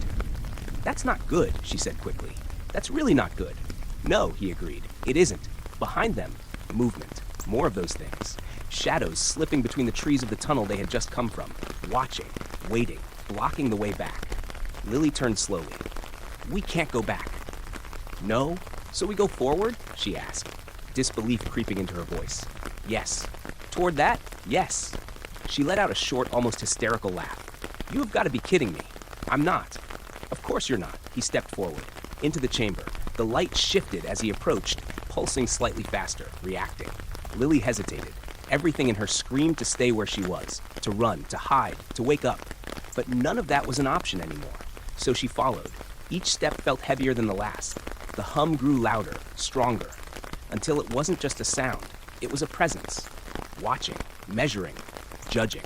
Speaker 1: That's not good, she said quickly. That's really not good. No, he agreed. It isn't. Behind them, movement. More of those things. Shadows slipping between the trees of the tunnel they had just come from. Watching, waiting, blocking the way back. Lily turned slowly. We can't go back. No? So we go forward? She asked, disbelief creeping into her voice. Yes. Toward that? Yes. She let out a short, almost hysterical laugh. You have got to be kidding me. I'm not. Of course you're not. He stepped forward, into the chamber. The light shifted as he approached, pulsing slightly faster, reacting. Lily hesitated. Everything in her screamed to stay where she was, to run, to hide, to wake up. But none of that was an option anymore. So she followed. Each step felt heavier than the last. The hum grew louder, stronger, until it wasn't just a sound. It was a presence. Watching, measuring, judging.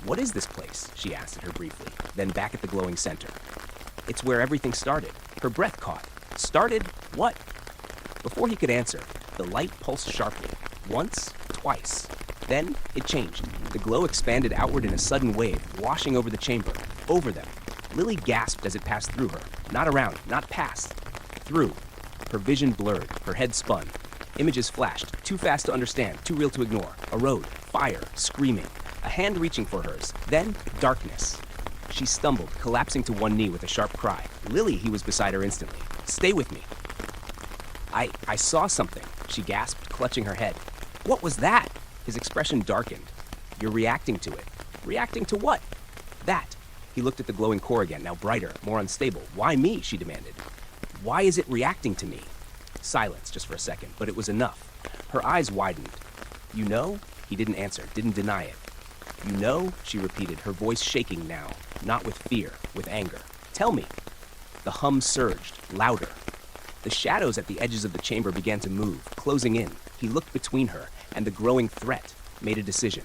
Speaker 1: What is this place? She asked at her briefly, then back at the glowing center. It's where everything started. Her breath caught. Started what? Before he could answer, the light pulsed sharply. Once, twice. Then it changed. The glow expanded outward in a sudden wave, washing over the chamber, over them. Lily gasped as it passed through her. Not around, not past. Through. Her vision blurred, her head spun. Images flashed, too fast to understand, too real to ignore. A road, fire, screaming. A hand reaching for hers. Then, darkness. She stumbled, collapsing to one knee with a sharp cry. Lily, he was beside her instantly. Stay with me. I saw something, she gasped, clutching her head. What was that? His expression darkened. You're reacting to it. Reacting to what? That. He looked at the glowing core again, now brighter, more unstable. Why me? She demanded. Why is it reacting to me? Silence, just for a second, but it was enough. Her eyes widened. You know? He didn't answer, didn't deny it. You know? She repeated, her voice shaking now, not with fear, with anger. Tell me. The hum surged, louder. The shadows at the edges of the chamber began to move, closing in. He looked between her and the growing threat, made a decision.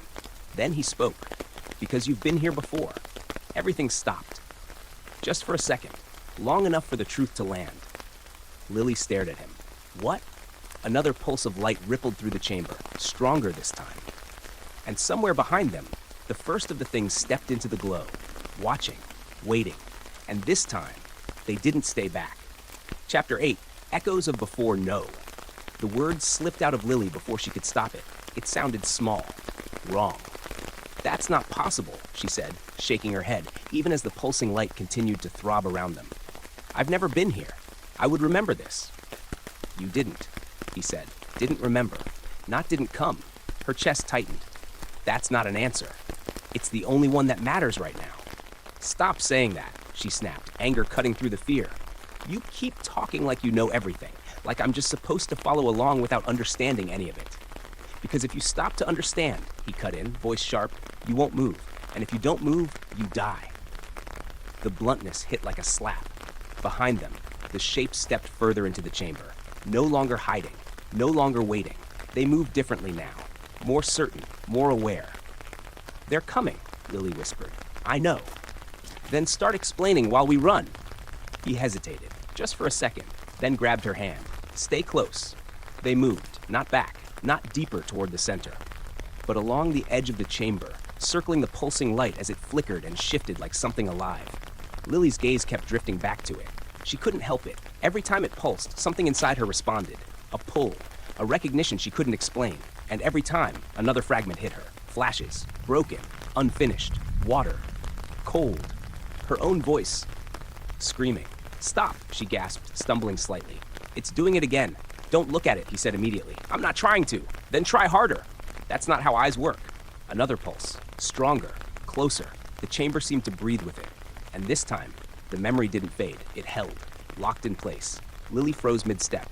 Speaker 1: Then he spoke. Because you've been here before. Everything stopped. Just for a second, long enough for the truth to land. Lily stared at him. What? Another pulse of light rippled through the chamber, stronger this time. And somewhere behind them, the first of the things stepped into the glow, watching, waiting. And this time, they didn't stay back. Chapter 8, Echoes of Before No. The word slipped out of Lily before she could stop it. It sounded small, wrong. That's not possible, she said, shaking her head, even as the pulsing light continued to throb around them. I've never been here. I would remember this. You didn't, he said. Didn't remember. Not didn't come. Her chest tightened. That's not an answer. It's the only one that matters right now. Stop saying that, she snapped, anger cutting through the fear. You keep talking like you know everything, like I'm just supposed to follow along without understanding any of it. Because if you stop to understand, he cut in, voice sharp, you won't move. And if you don't move, you die. The bluntness hit like a slap. Behind them, the shape stepped further into the chamber, no longer hiding, no longer waiting. They moved differently now, more certain, more aware. They're coming, Lily whispered. I know. Then start explaining while we run. He hesitated, just for a second, then grabbed her hand. Stay close. They moved, not back, not deeper toward the center. but along the edge of the chamber, circling the pulsing light as it flickered and shifted like something alive. Lily's gaze kept drifting back to it. She couldn't help it. Every time it pulsed, something inside her responded. A pull, a recognition she couldn't explain. And every time, another fragment hit her. Flashes, broken, unfinished, water, cold. Her own voice, screaming. "Stop," she gasped, stumbling slightly. "It's doing it again. Don't look at it," he said immediately. "I'm not trying to. Then try harder." That's not how eyes work. Another pulse, stronger, closer. The chamber seemed to breathe with it. And this time, the memory didn't fade. It held, locked in place. Lily froze mid-step.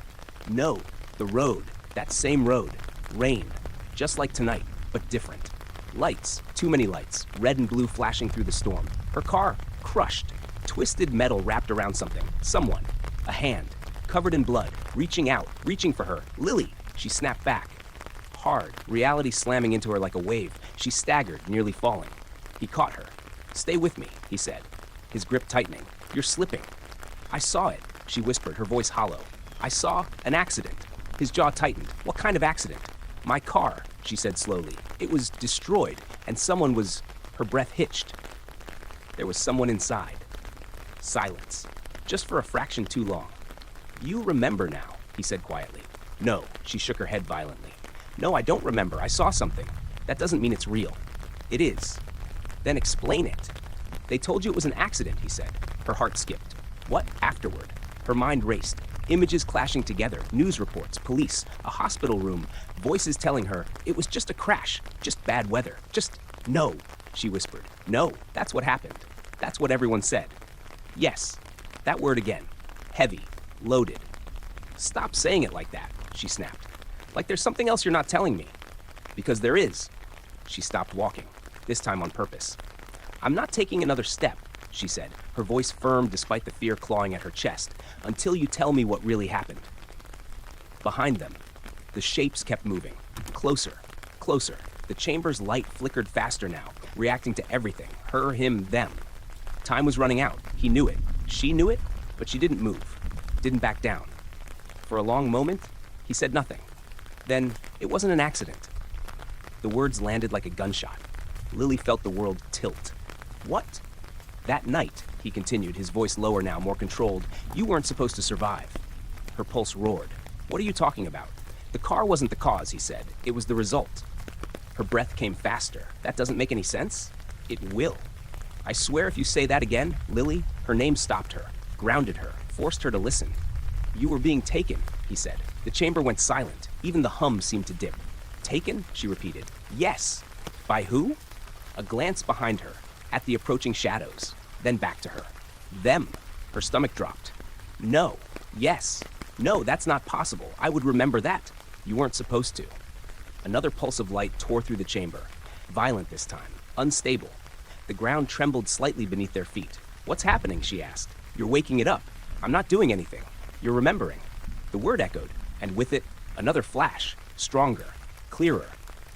Speaker 1: No, the road, that same road, rain, just like tonight, but different. Lights, too many lights, red and blue flashing through the storm. Her car, crushed, twisted metal wrapped around something, someone, a hand, covered in blood, reaching out, reaching for her. "Lily!" She snapped back. Hard, reality slamming into her like a wave. She staggered, nearly falling. He caught her. "Stay with me," he said, his grip tightening. "You're slipping." "I saw it," she whispered, her voice hollow. "I saw an accident." His jaw tightened. "What kind of accident?" "My car," she said slowly. "It was destroyed, and someone was..." Her breath hitched. There was someone inside. Silence. Just for a fraction too long. "You remember now," he said quietly. "No," she shook her head violently. "No, I don't remember. I saw something. That doesn't mean it's real." "It is." "Then explain it." "They told you it was an accident," he said. Her heart skipped. "What afterward?" Her mind raced. Images clashing together, news reports, police, a hospital room, voices telling her it was just a crash, just bad weather, just... "No," she whispered. "No, that's what happened. That's what everyone said." "Yes." That word again. Heavy, loaded. "Stop saying it like that," she snapped. "Like there's something else you're not telling me." "Because there is." She stopped walking, this time on purpose. "I'm not taking another step," she said, her voice firm despite the fear clawing at her chest, "until you tell me what really happened." Behind them, the shapes kept moving. Closer, closer. The chamber's light flickered faster now, reacting to everything. Her, him, them. Time was running out. He knew it. She knew it, but she didn't move. Didn't back down. For a long moment, he said nothing. Then, it wasn't an accident. The words landed like a gunshot. Lily felt the world tilt. "What?" "That night," he continued, his voice lower now, more controlled, "you weren't supposed to survive." Her pulse roared. "What are you talking about?" "The car wasn't the cause," he said. "It was the result." Her breath came faster. "That doesn't make any sense?" "It will." "I swear if you say that again, Lily," her name stopped her, grounded her, forced her to listen. "You were being taken," he said. The chamber went silent. Even the hum seemed to dip. "Taken?" she repeated. "Yes." "By who?" A glance behind her, at the approaching shadows, then back to her. "Them." Her stomach dropped. "No." "Yes." "No, that's not possible. I would remember that." "You weren't supposed to." Another pulse of light tore through the chamber. Violent this time. Unstable. The ground trembled slightly beneath their feet. "What's happening?" she asked. "You're waking it up." "I'm not doing anything." "You're remembering." The word echoed, and with it, another flash. Stronger. Clearer.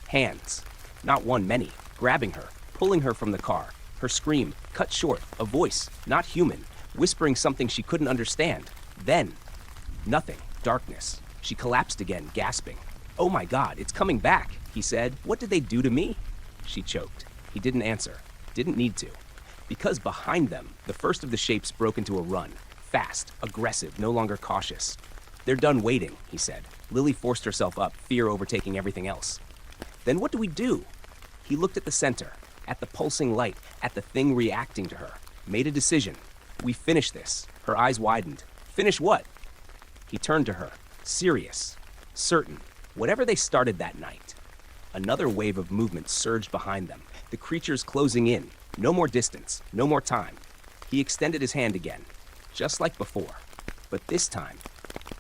Speaker 1: Hands. Not one, many. Grabbing her. Pulling her from the car. Her scream, cut short. A voice, not human. Whispering something she couldn't understand. Then, nothing. Darkness. She collapsed again, gasping. "Oh my God, it's coming back," he said. "What did they do to me?" She choked. He didn't answer. Didn't need to. Because behind them, the first of the shapes broke into a run. Fast, aggressive, no longer cautious. "They're done waiting," he said. Lily forced herself up, fear overtaking everything else. "Then what do we do?" He looked at the center, at the pulsing light, at the thing reacting to her. Made a decision. "We finish this." Her eyes widened. "Finish what?" He turned to her, serious, certain. Whatever they started that night. Another wave of movement surged behind them, the creatures closing in. No more distance, no more time. He extended his hand again, just like before. But this time,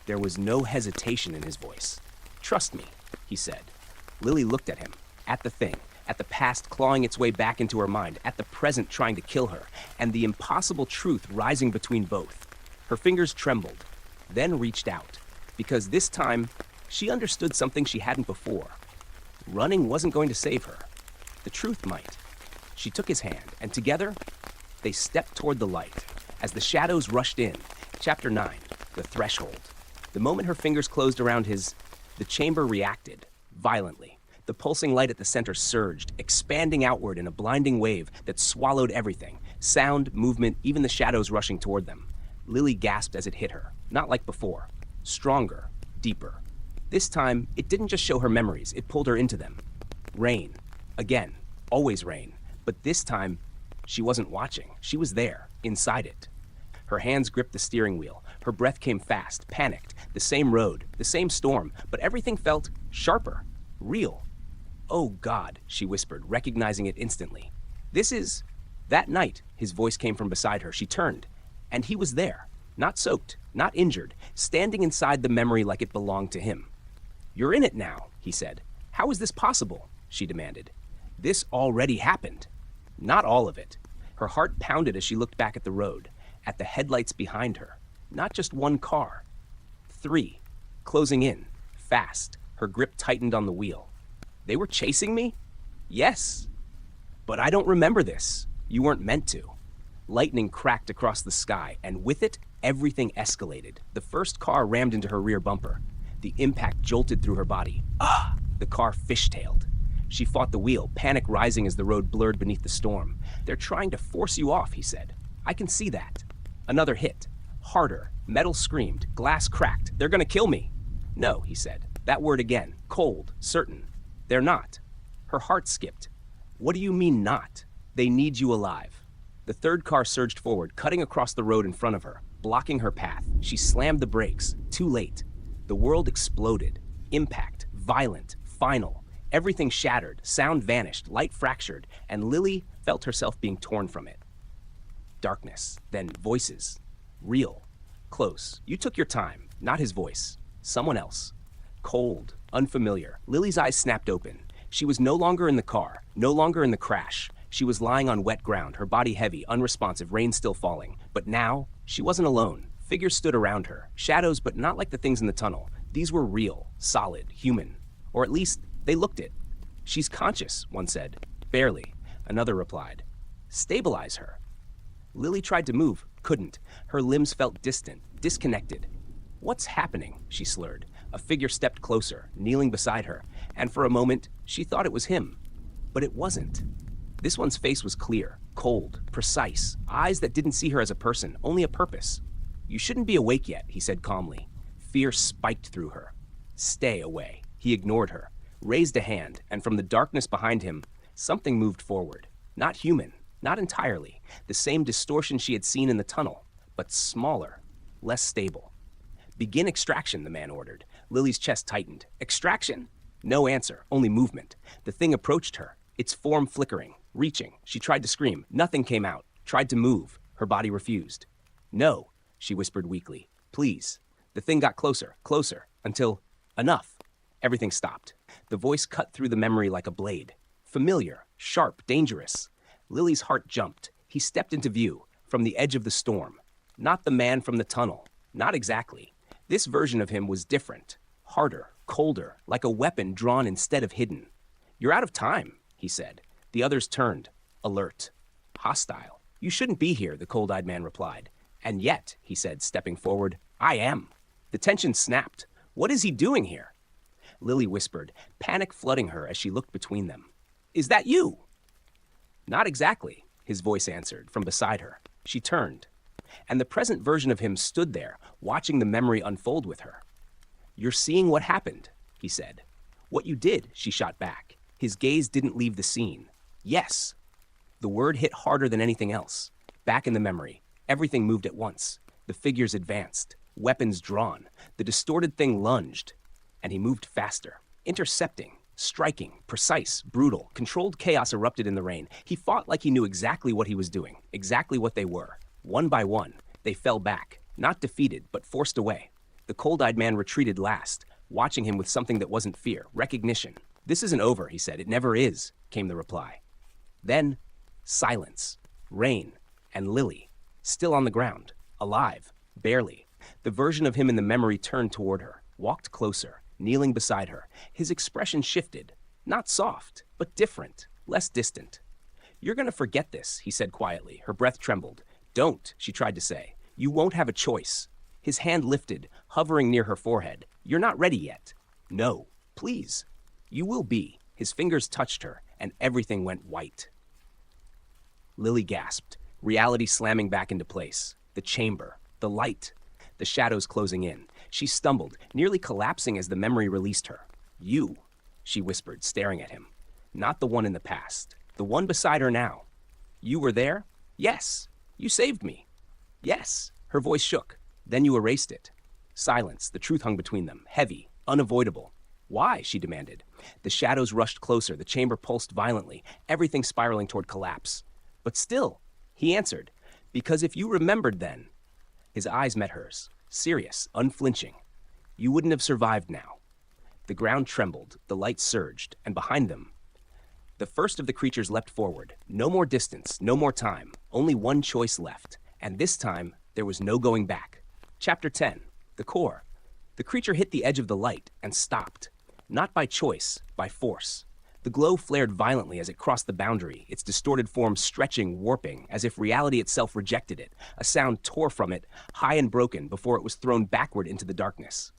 Speaker 1: there was no hesitation in his voice. "Trust me," he said. Lily looked at him, at the thing, at the past clawing its way back into her mind, at the present trying to kill her, and the impossible truth rising between both. Her fingers trembled, then reached out, because this time, she understood something she hadn't before. Running wasn't going to save her. The truth might. She took his hand, and together, they stepped toward the light. As the shadows rushed in, Chapter 9, The Threshold. The moment her fingers closed around his, the chamber reacted, violently. The pulsing light at the center surged, expanding outward in a blinding wave that swallowed everything. Sound, movement, even the shadows rushing toward them. Lily gasped as it hit her, not like before. Stronger, deeper. This time, it didn't just show her memories, it pulled her into them. Rain. Again. Always rain. But this time, she wasn't watching. She was there, inside it. Her hands gripped the steering wheel. Her breath came fast, panicked. The same road, the same storm, but everything felt sharper, real. Oh God, she whispered, recognizing it instantly. This is... That night, his voice came from beside her. She turned, and he was there. Not soaked, not injured, standing inside the memory like it belonged to him. You're in it now, he said. How is this possible? She demanded. This already happened. Not all of it. Her heart pounded as she looked back at the road, at the headlights behind her. Not just one car. 3. Closing in. Fast. Her grip tightened on the wheel. They were chasing me? Yes. But I don't remember this. You weren't meant to. Lightning cracked across the sky, and with it, everything escalated. The first car rammed into her rear bumper. The impact jolted through her body. Ah! The car fishtailed. She fought the wheel, panic rising as the road blurred beneath the storm. They're trying to force you off, he said. I can see that. Another hit. Harder. Metal screamed. Glass cracked. They're gonna kill me. No, he said. That word again. Cold. Certain. They're not. Her heart skipped. What do you mean not? They need you alive. The third car surged forward, cutting across the road in front of her, blocking her path. She slammed the brakes. Too late. The world exploded. Impact. Violent. Final. Everything shattered. Sound vanished. Light fractured. And Lily felt herself being torn from it. Darkness. Then voices. Real. Close. You took your time. Not his voice. Someone else. Cold. Unfamiliar. Lily's eyes snapped open. She was no longer in the car. No longer in the crash. She was lying on wet ground, her body heavy, unresponsive, rain still falling. But now, she wasn't alone. Figures stood around her. Shadows, but not like the things in the tunnel. These were real, solid, human. Or at least, they looked it. She's conscious, one said. Barely. Another replied. Stabilize her. Lily tried to move, couldn't. Her limbs felt distant, disconnected. What's happening? She slurred. A figure stepped closer, kneeling beside her, and for a moment, she thought it was him. But it wasn't. This one's face was clear, cold, precise, eyes that didn't see her as a person, only a purpose. You shouldn't be awake yet, he said calmly. Fear spiked through her. Stay away. He ignored her, raised a hand, and from the darkness behind him, something moved forward. Not human, not entirely. The same distortion she had seen in the tunnel, but smaller, less stable. Begin extraction, the man ordered. Lily's chest tightened. Extraction? No answer, only movement. The thing approached her, its form flickering, reaching. She tried to scream. Nothing came out. Tried to move. Her body refused. No, she whispered weakly. Please. The thing got closer, closer, until... Enough. Everything stopped. The voice cut through the memory like a blade. Familiar, sharp, dangerous. Lily's heart jumped. He stepped into view, from the edge of the storm. Not the man from the tunnel. Not exactly. This version of him was different. Harder, colder, like a weapon drawn instead of hidden. You're out of time, he said. The others turned, alert, hostile. You shouldn't be here, the cold-eyed man replied. And yet, he said, stepping forward, I am. The tension snapped. What is he doing here? Lily whispered, panic flooding her as she looked between them. Is that you? Not exactly, his voice answered, from beside her. She turned, and the present version of him stood there, watching the memory unfold with her. You're seeing what happened, he said. What you did, she shot back. His gaze didn't leave the scene. Yes. The word hit harder than anything else. Back in the memory, everything moved at once. The figures advanced, weapons drawn. The distorted thing lunged, and he moved faster, intercepting, striking, precise, brutal. Controlled chaos erupted in the rain. He fought like he knew exactly what he was doing, exactly what they were. One by one, they fell back, not defeated, but forced away. The cold-eyed man retreated last, watching him with something that wasn't fear, recognition. This isn't over, he said. It never is, came the reply. Then, silence, rain, and Lily, still on the ground, alive, barely. The version of him in the memory turned toward her, walked closer, kneeling beside her. His expression shifted, not soft, but different, less distant. You're gonna forget this, he said quietly. Her breath trembled. Don't, she tried to say. You won't have a choice. His hand lifted, hovering near her forehead. You're not ready yet. No, please. You will be. His fingers touched her, and everything went white. Lily gasped, reality slamming back into place. The chamber, the light, the shadows closing in. She stumbled, nearly collapsing as the memory released her. You, she whispered, staring at him. Not the one in the past, the one beside her now. You were there? Yes. You saved me. Yes. Her voice shook. Then you erased it. Silence, the truth hung between them, heavy, unavoidable. Why? She demanded. The shadows rushed closer, the chamber pulsed violently, everything spiraling toward collapse. But still, he answered, because if you remembered then. His eyes met hers, serious, unflinching. You wouldn't have survived now. The ground trembled, the light surged, and behind them, the first of the creatures leapt forward. No more distance, no more time, only one choice left. And this time, there was no going back. Chapter 10, the core. The creature hit the edge of the light and stopped. Not by choice, by force. The glow flared violently as it crossed the boundary, its distorted form stretching, warping, as if reality itself rejected it. A sound tore from it, high and broken, before it was thrown backward into the darkness.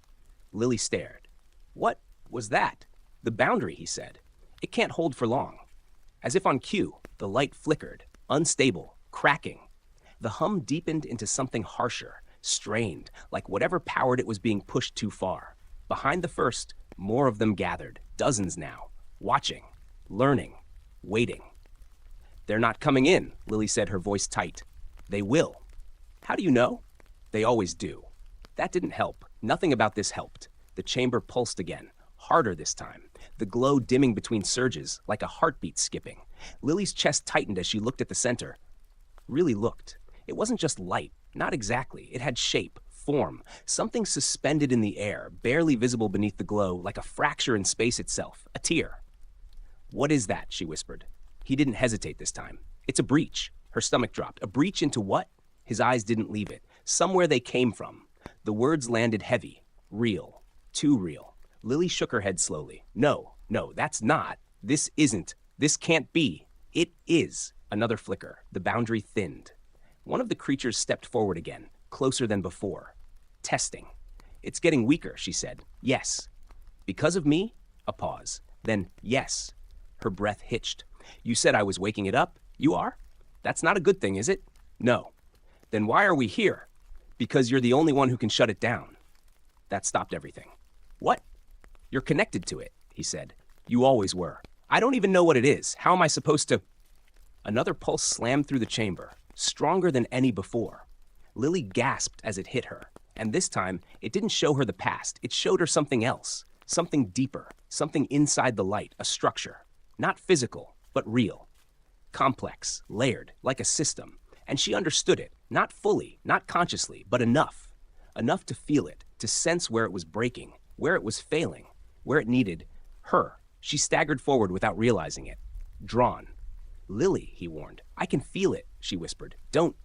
Speaker 1: Lily stared. What was that? The boundary, he said. It can't hold for long. As if on cue, the light flickered, unstable, cracking. The hum deepened into something harsher, strained, like whatever powered it was being pushed too far. Behind the first, more of them gathered, dozens now, watching, learning, waiting. They're not coming in, Lily said, her voice tight. They will. How do you know? They always do. That didn't help. Nothing about this helped. The chamber pulsed again, harder this time, the glow dimming between surges, like a heartbeat skipping. Lily's chest tightened as she looked at the center. Really looked. It wasn't just light, not exactly. It had shape, form, something suspended in the air, barely visible beneath the glow, like a fracture in space itself, a tear. What is that? She whispered. He didn't hesitate this time. It's a breach. Her stomach dropped. A breach into what? His eyes didn't leave it. Somewhere they came from. The words landed heavy. Real. Too real. Lily shook her head slowly. No, that's not. This isn't. This can't be. It is. Another flicker. The boundary thinned. One of the creatures stepped forward again, closer than before. Testing. It's getting weaker, she said. Yes. Because of me? A pause. Then, yes. Her breath hitched. You said I was waking it up? You are? That's not a good thing, is it? No. Then why are we here? Because you're the only one who can shut it down. That stopped everything. What? You're connected to it, he said. You always were. I don't even know what it is. How am I supposed to? Another pulse slammed through the chamber, stronger than any before. Lily gasped as it hit her, and this time, it didn't show her the past. It showed her something else, something deeper, something inside the light, a structure. Not physical, but real. Complex, layered, like a system. And she understood it, not fully, not consciously, but enough. Enough to feel it, to sense where it was breaking, where it was failing, where it needed her. She staggered forward without realizing it. Drawn. Lily, he warned. I can feel it, she whispered. Don't.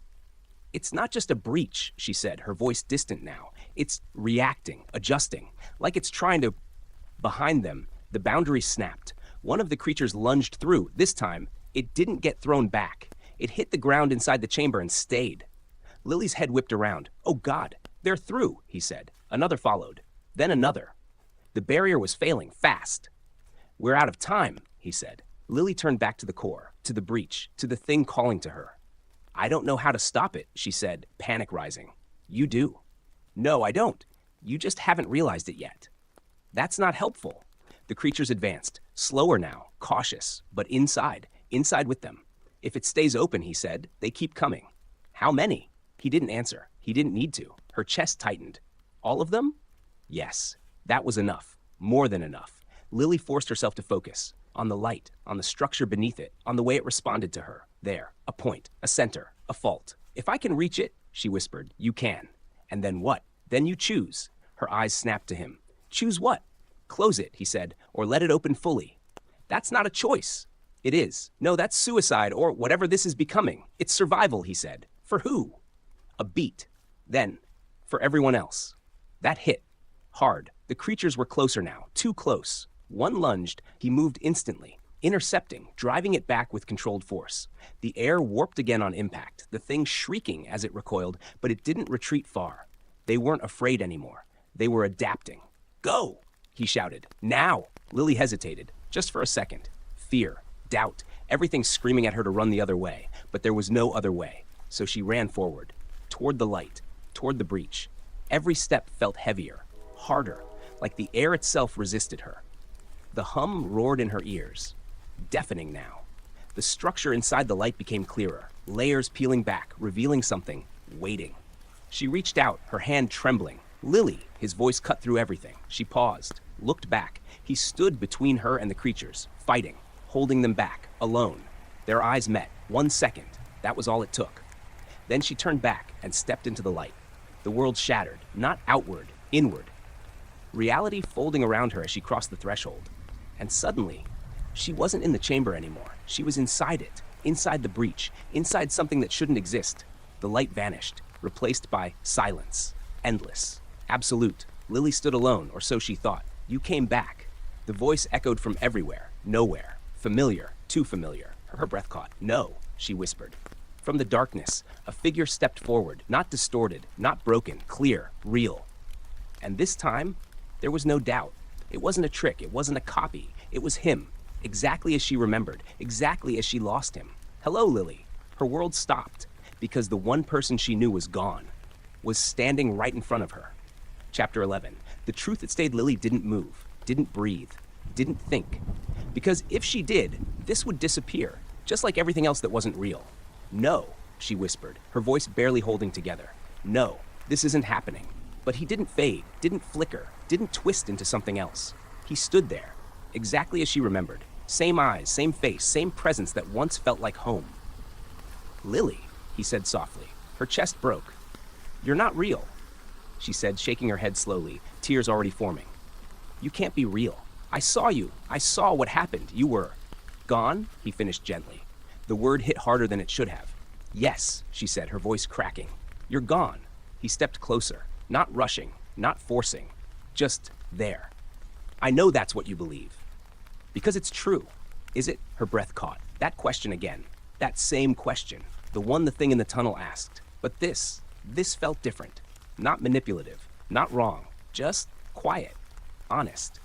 Speaker 1: It's not just a breach, she said, her voice distant now. It's reacting, adjusting, like it's trying to. Behind them, the boundary snapped. One of the creatures lunged through. This time, it didn't get thrown back. It hit the ground inside the chamber and stayed. Lily's head whipped around. Oh God, they're through, he said. Another followed. Then another. The barrier was failing, fast. We're out of time, he said. Lily turned back to the core, to the breach, to the thing calling to her. I don't know how to stop it, she said, panic rising. You do. No, I don't. You just haven't realized it yet. That's not helpful. The creatures advanced, slower now, cautious, but inside with them. If it stays open, he said, they keep coming. How many? He didn't answer. He didn't need to. Her chest tightened. All of them? Yes. That was enough. More than enough. Lily forced herself to focus. On the light, on the structure beneath it, on the way it responded to her. There, a point, a center, a fault. If I can reach it, she whispered, you can. And then what? Then you choose. Her eyes snapped to him. Choose what? Close it, he said, or let it open fully. That's not a choice. It is. No, that's suicide, or whatever this is becoming. It's survival, he said. For who? A beat. Then, for everyone else. That hit. Hard. The creatures were closer now, too close. One lunged, he moved instantly, intercepting, driving it back with controlled force. The air warped again on impact, the thing shrieking as it recoiled, but it didn't retreat far. They weren't afraid anymore. They were adapting. Go, he shouted. Now. Lily hesitated. Just for a second. Fear, doubt, everything screaming at her to run the other way, but there was no other way. So she ran forward, toward the light, toward the breach. Every step felt heavier, harder, like the air itself resisted her. The hum roared in her ears, deafening now. The structure inside the light became clearer, layers peeling back, revealing something, waiting. She reached out, her hand trembling. Lily, his voice cut through everything. She paused, looked back. He stood between her and the creatures, fighting, holding them back, alone. Their eyes met, 1 second. That was all it took. Then she turned back and stepped into the light. The world shattered, not outward, inward. Reality folding around her as she crossed the threshold. And suddenly, she wasn't in the chamber anymore. She was inside it, inside the breach, inside something that shouldn't exist. The light vanished, replaced by silence. Endless. Absolute. Lily stood alone, or so she thought. You came back. The voice echoed from everywhere, nowhere. Familiar, too familiar. Her breath caught. No, she whispered. From the darkness, a figure stepped forward, not distorted, not broken, clear, real. And this time, there was no doubt. It wasn't a trick, it wasn't a copy. It was him, exactly as she remembered, exactly as she lost him. Hello, Lily. Her world stopped, because the one person she knew was gone, was standing right in front of her. Chapter 11. The truth that stayed Lily didn't move, didn't breathe, didn't think. Because if she did, this would disappear, just like everything else that wasn't real. No, she whispered, her voice barely holding together. No, this isn't happening. But he didn't fade, didn't flicker, didn't twist into something else. He stood there, exactly as she remembered. Same eyes, same face, same presence that once felt like home. Lily, he said softly. Her chest broke. You're not real, she said, shaking her head slowly, tears already forming. You can't be real. I saw you. I saw what happened. You were gone, he finished gently. The word hit harder than it should have. Yes, she said, her voice cracking. You're gone. He stepped closer, not rushing, not forcing, just there. I know that's what you believe. Because it's true. Is it? Her breath caught. That question again. That same question. The one the thing in the tunnel asked. But this felt different. Not manipulative, not wrong, just quiet, honest.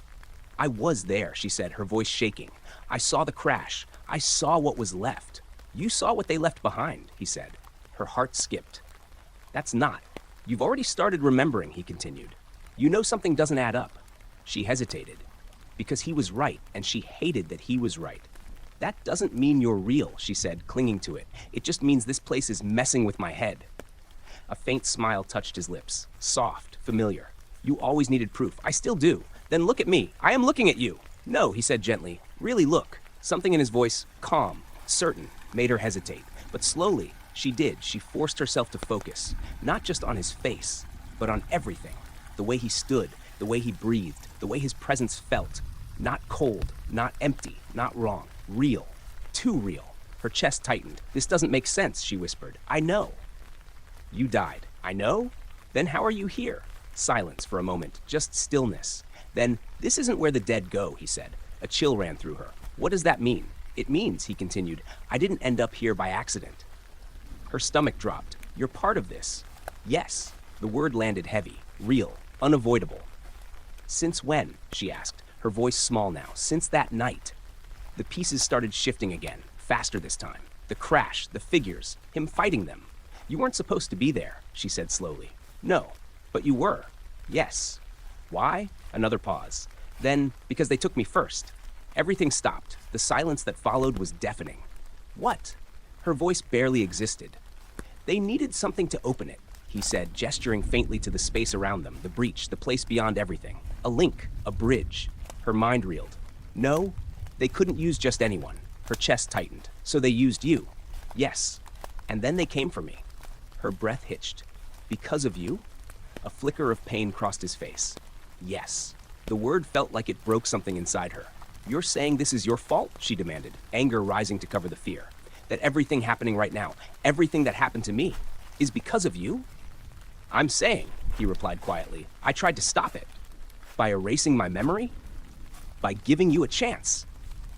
Speaker 1: I was there, she said, her voice shaking. I saw the crash. I saw what was left. You saw what they left behind, he said. Her heart skipped. That's not. You've already started remembering, he continued. You know something doesn't add up. She hesitated. Because he was right, and she hated that he was right. That doesn't mean you're real, she said, clinging to it. It just means this place is messing with my head. A faint smile touched his lips. Soft, familiar. You always needed proof. I still do. Then look at me. I am looking at you. No, he said gently. Really look. Something in his voice, calm, certain, made her hesitate. But slowly, she did. She forced herself to focus. Not just on his face, but on everything. The way he stood, the way he breathed, the way his presence felt. Not cold, not empty, not wrong. Real. Too real. Her chest tightened. This doesn't make sense, she whispered. I know. You died. I know? Then how are you here? Silence for a moment, just stillness. Then, this isn't where the dead go, he said. A chill ran through her. What does that mean? It means, he continued, I didn't end up here by accident. Her stomach dropped. You're part of this. Yes. The word landed heavy, real, unavoidable. Since when? She asked, her voice small now. Since that night. The pieces started shifting again, faster this time. The crash, the figures, him fighting them. You weren't supposed to be there, she said slowly. No, but you were. Yes. Why? Another pause. Then, because they took me first. Everything stopped. The silence that followed was deafening. What? Her voice barely existed. They needed something to open it, he said, gesturing faintly to the space around them, the breach, the place beyond everything. A link, a bridge. Her mind reeled. No, they couldn't use just anyone. Her chest tightened. So they used you. Yes. And then they came for me. Her breath hitched. Because of you? A flicker of pain crossed his face. Yes. The word felt like it broke something inside her. You're saying this is your fault? She demanded, anger rising to cover the fear. That everything happening right now, everything that happened to me, is because of you? I'm saying, he replied quietly, I tried to stop it. By erasing my memory? By giving you a chance.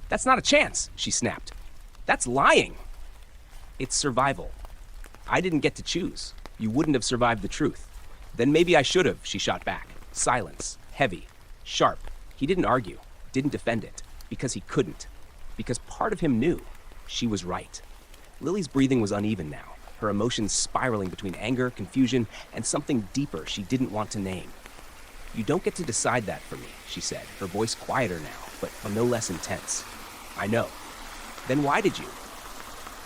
Speaker 1: That's not a chance, she snapped. That's lying. It's survival. I didn't get to choose. You wouldn't have survived the truth. Then maybe I should have, she shot back. Silence. Heavy. Sharp. He didn't argue. Didn't defend it. Because he couldn't. Because part of him knew. She was right. Lily's breathing was uneven now, her emotions spiraling between anger, confusion, and something deeper she didn't want to name. "You don't get to decide that for me," she said, her voice quieter now, but no less intense. "I know." "Then why did you?"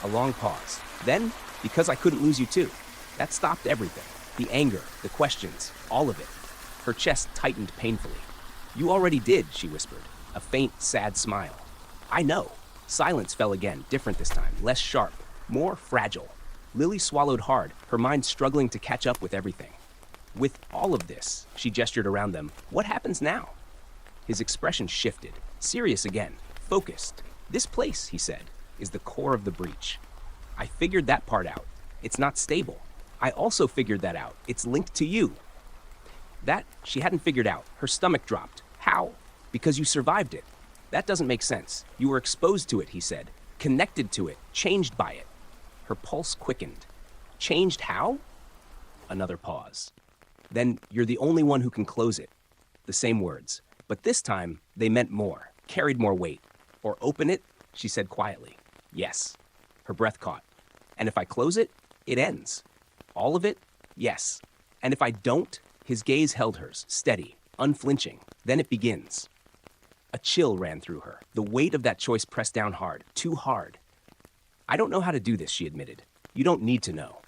Speaker 1: A long pause. "Then, because I couldn't lose you too. That stopped everything. The anger, the questions, all of it." Her chest tightened painfully. "You already did," she whispered, a faint, sad smile. "I know." Silence fell again, different this time, less sharp, more fragile. Lily swallowed hard, her mind struggling to catch up with everything. "With all of this," she gestured around them, "what happens now?" His expression shifted, serious again, focused. "This place," he said, "is the core of the breach. I figured that part out. It's not stable. I also figured that out. It's linked to you." That she hadn't figured out. Her stomach dropped. "How?" "Because you survived it." "That doesn't make sense. You were exposed to it," he said, "connected to it, changed by it." Her pulse quickened. "Changed how?" Another pause. "Then you're the only one who can close it." The same words, but this time they meant more, carried more weight. "Or open it," she said quietly. "Yes." Her breath caught. "And if I close it, it ends." "All of it?" "Yes." "And if I don't?" His gaze held hers, steady, unflinching. "Then it begins." A chill ran through her. The weight of that choice pressed down hard, too hard. "I don't know how to do this," she admitted. "You don't need to know."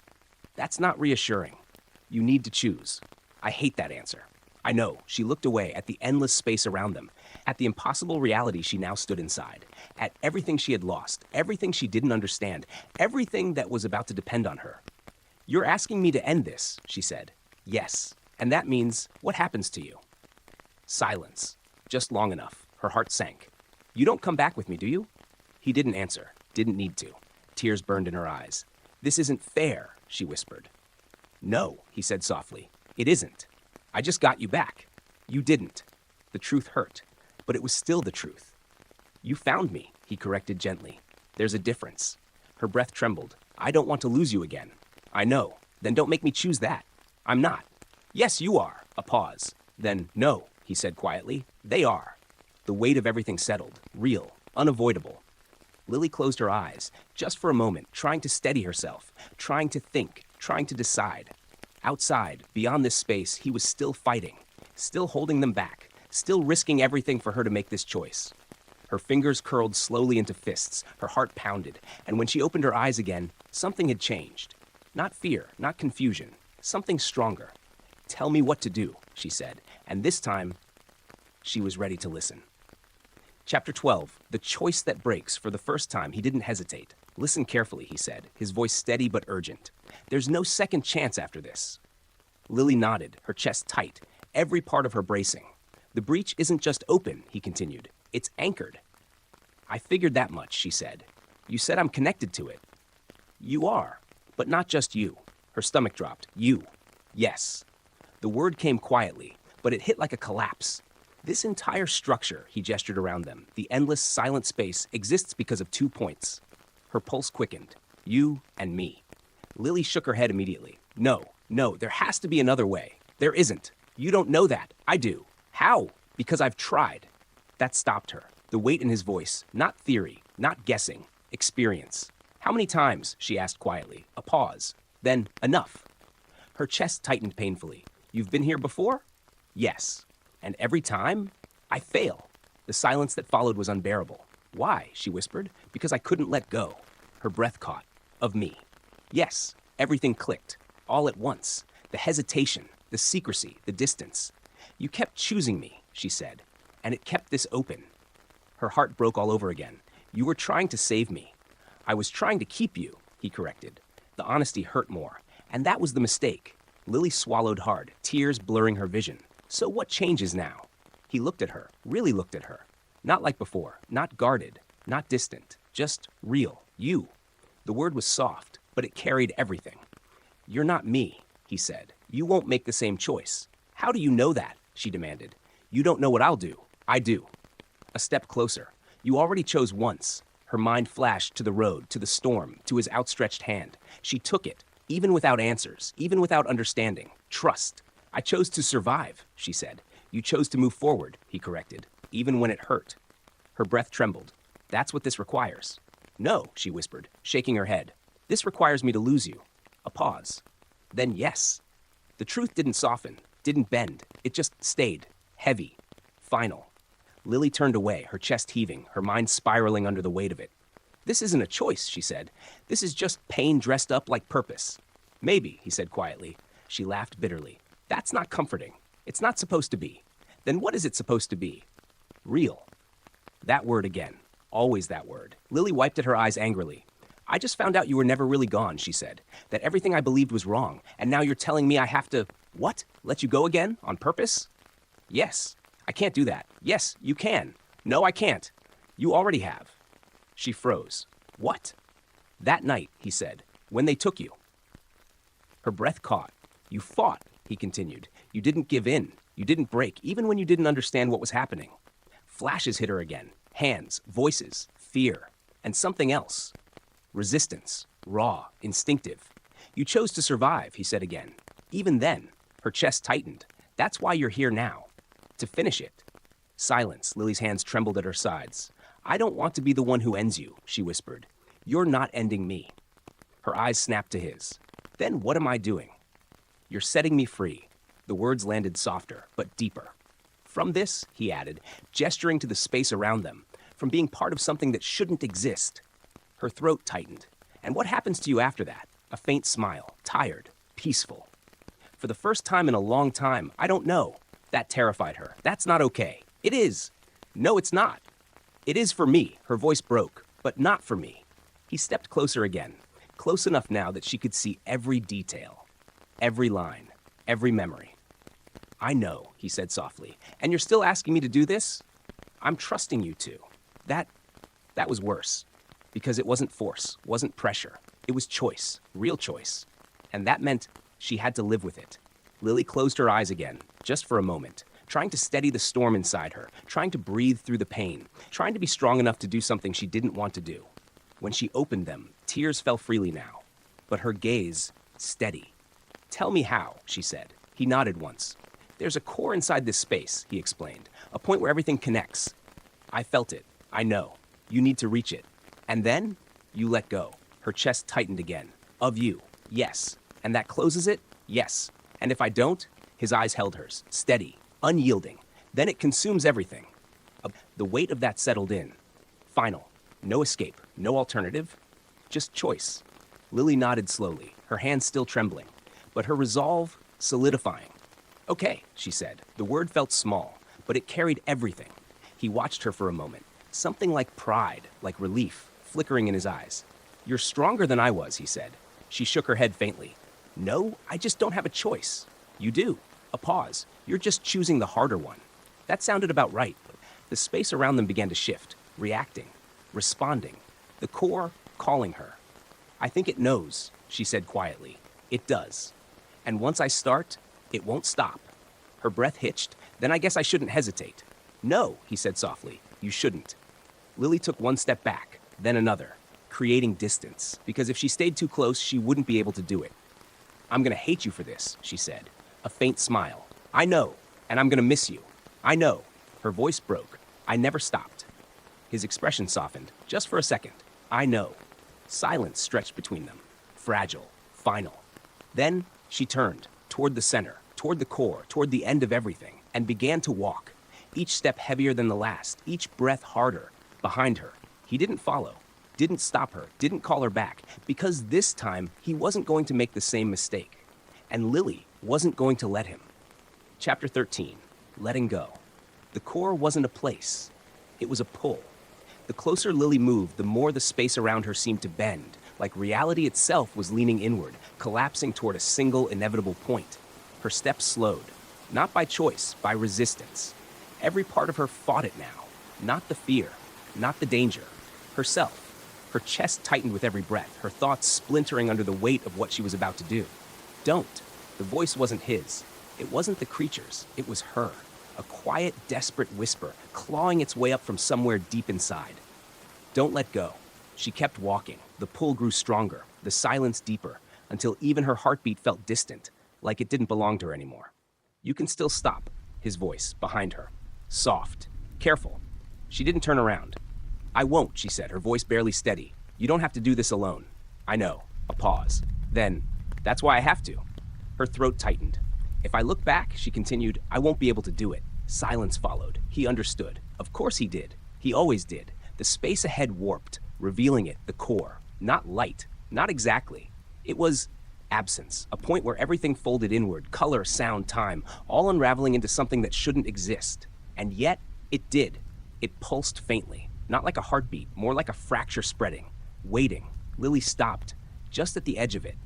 Speaker 1: "That's not reassuring. You need to choose." "I hate that answer." "I know." She looked away at the endless space around them, at the impossible reality she now stood inside, at everything she had lost, everything she didn't understand, everything that was about to depend on her. "You're asking me to end this," she said. "Yes. And that means, what happens to you?" Silence. Just long enough. Her heart sank. "You don't come back with me, do you?" He didn't answer. Didn't need to. Tears burned in her eyes. "This isn't fair," she whispered. "No," he said softly. "It isn't. I just got you back. You didn't." The truth hurt, but it was still the truth. "You found me," he corrected gently. "There's a difference." Her breath trembled. "I don't want to lose you again." "I know. Then don't make me choose that." "I'm not." "Yes, you are." A pause. Then, "No," he said quietly. "They are." The weight of everything settled, real, unavoidable. Lily closed her eyes, just for a moment, trying to steady herself, trying to think, trying to decide. Outside, beyond this space, he was still fighting, still holding them back, still risking everything for her to make this choice. Her fingers curled slowly into fists, her heart pounded, and when she opened her eyes again, something had changed. Not fear, not confusion, something stronger. "Tell me what to do," she said, and this time, she was ready to listen. Chapter 12, The Choice That Breaks. For the first time, he didn't hesitate. "Listen carefully," he said, his voice steady but urgent. "There's no second chance after this." Lily nodded, her chest tight, every part of her bracing. "The breach isn't just open," he continued. "It's anchored." "I figured that much," she said. "You said I'm connected to it." "You are, but not just you." Her stomach dropped. "You." "Yes." The word came quietly, but it hit like a collapse. This entire structure, he gestured around them, the endless silent space, exists because of 2 points. Her pulse quickened. "You and me." Lily shook her head immediately. No, there has to be another way." "There isn't. You don't know that. I do." "How?" "Because I've tried." That stopped her. The weight in his voice, not theory, not guessing, experience. "How many times?" she asked quietly. A pause. Then, "Enough." Her chest tightened painfully. "You've been here before?" "Yes." "And every time?" "I fail." The silence that followed was unbearable. "Why?" she whispered. "Because I couldn't let go." Her breath caught. "Of me." "Yes." Everything clicked. All at once. The hesitation, the secrecy, the distance. "You kept choosing me," she said, "and it kept this open." Her heart broke all over again. "You were trying to save me." "I was trying to keep you," he corrected. The honesty hurt more, and that was the mistake. Lily swallowed hard, tears blurring her vision. "So what changes now?" He looked at her, really looked at her. Not like before, not guarded, not distant, just real. "You." The word was soft, but it carried everything. "You're not me," he said. "You won't make the same choice." "How do you know that?" she demanded. "You don't know what I'll do. I do." A step closer. "You already chose once." Her mind flashed to the road, to the storm, to his outstretched hand. She took it, even without answers, even without understanding. Trust. "I chose to survive," she said. "You chose to move forward," he corrected, "even when it hurt." Her breath trembled. That's what this requires. No, she whispered, shaking her head. This requires me to lose you. A pause. Then yes. The truth didn't soften, didn't bend. It just stayed. Heavy. Final. Lily turned away, her chest heaving, her mind spiraling under the weight of it. This isn't a choice, she said. This is just pain dressed up like purpose. Maybe, he said quietly. She laughed bitterly. That's not comforting. It's not supposed to be. Then what is it supposed to be? Real. That word again. Always that word. Lily wiped at her eyes angrily. I just found out you were never really gone, she said. That everything I believed was wrong, and now you're telling me I have to, what? Let you go again? On purpose? Yes. I can't do that. Yes, you can. No, I can't. You already have. She froze. What? That night, he said, when they took you. Her breath caught. You fought, he continued. You didn't give in. You didn't break, even when you didn't understand what was happening. Flashes hit her again. Hands, voices, fear, and something else. Resistance, raw, instinctive. You chose to survive, he said again. Even then, her chest tightened. That's why you're here now. To finish it. Silence. Lily's hands trembled at her sides. I don't want to be the one who ends you, she whispered. You're not ending me. Her eyes snapped to his. Then what am I doing? You're setting me free. The words landed softer, but deeper. From this, he added, gesturing to the space around them, from being part of something that shouldn't exist. Her throat tightened. And what happens to you after that? A faint smile, tired, peaceful. For the first time in a long time, I don't know. That terrified her. That's not okay. It is. No, it's not. It is for me. Her voice broke, but not for me. He stepped closer again, close enough now that she could see every detail, every line, every memory. I know, he said softly. And you're still asking me to do this? I'm trusting you to. That was worse. Because it wasn't force, wasn't pressure. It was choice, real choice. And that meant she had to live with it. Lily closed her eyes again, just for a moment, trying to steady the storm inside her, trying to breathe through the pain, trying to be strong enough to do something she didn't want to do. When she opened them, tears fell freely now, but her gaze steady. Tell me how, she said. He nodded once. There's a core inside this space, he explained, a point where everything connects. I felt it. I know. You need to reach it. And then, you let go. Her chest tightened again. Of you, yes. And that closes it? Yes. And if I don't? His eyes held hers, steady, unyielding. Then it consumes everything. The weight of that settled in. Final. No escape, no alternative. Just choice. Lily nodded slowly, her hands still trembling, but her resolve solidifying. Okay, she said. The word felt small, but it carried everything. He watched her for a moment, something like pride, like relief, flickering in his eyes. You're stronger than I was, he said. She shook her head faintly. No, I just don't have a choice. You do. A pause. You're just choosing the harder one. That sounded about right. The space around them began to shift, reacting, responding. The core calling her. I think it knows, she said quietly. It does. And once I start, it won't stop. Her breath hitched. Then I guess I shouldn't hesitate. No, he said softly. You shouldn't. Lily took one step back, then another, creating distance, because if she stayed too close, she wouldn't be able to do it. I'm gonna hate you for this, she said, a faint smile. I know, and I'm gonna miss you. I know. Her voice broke. I never stopped. His expression softened, just for a second. I know. Silence stretched between them, fragile, final. Then she turned, toward the center, toward the core, toward the end of everything, and began to walk, each step heavier than the last, each breath harder, behind her. He didn't follow, didn't stop her, didn't call her back, because this time he wasn't going to make the same mistake. And Lily wasn't going to let him. Chapter 13, letting go. The core wasn't a place, it was a pull. The closer Lily moved, the more the space around her seemed to bend, like reality itself was leaning inward, collapsing toward a single inevitable point. Her steps slowed, not by choice, by resistance. Every part of her fought it now, not the fear, not the danger, herself. Her chest tightened with every breath, her thoughts splintering under the weight of what she was about to do. Don't. The voice wasn't his. It wasn't the creature's. It was her. A quiet, desperate whisper, clawing its way up from somewhere deep inside. Don't let go. She kept walking. The pull grew stronger, the silence deeper, until even her heartbeat felt distant, like it didn't belong to her anymore. You can still stop, his voice, behind her. Soft. Careful. She didn't turn around. I won't, she said, her voice barely steady. You don't have to do this alone. I know. A pause. Then, that's why I have to. Her throat tightened. If I look back, she continued, I won't be able to do it. Silence followed. He understood. Of course he did. He always did. The space ahead warped, revealing it, the core. Not light. Not exactly. It was absence, a point where everything folded inward, color, sound, time, all unraveling into something that shouldn't exist. And yet, it did. It pulsed faintly, not like a heartbeat, more like a fracture spreading. Waiting. Lily stopped, just at the edge of it.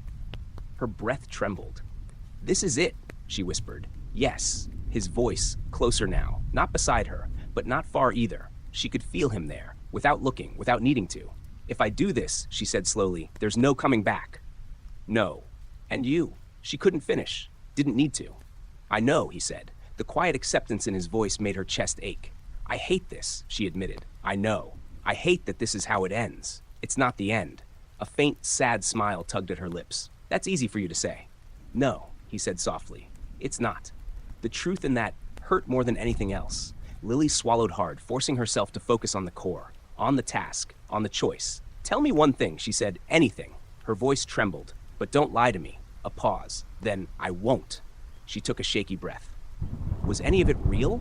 Speaker 1: Her breath trembled. This is it, she whispered. Yes. His voice, closer now, not beside her, but not far either. She could feel him there, without looking, without needing to. If I do this, she said slowly, there's no coming back. No. And you. She couldn't finish. Didn't need to. I know, he said. The quiet acceptance in his voice made her chest ache. I hate this, she admitted. I know. I hate that this is how it ends. It's not the end. A faint, sad smile tugged at her lips. That's easy for you to say. No, he said softly. It's not. The truth in that hurt more than anything else. Lily swallowed hard, forcing herself to focus on the core, on the task, on the choice. Tell me one thing, she said. Anything. Her voice trembled. But don't lie to me. A pause. Then, I won't. She took a shaky breath. Was any of it real?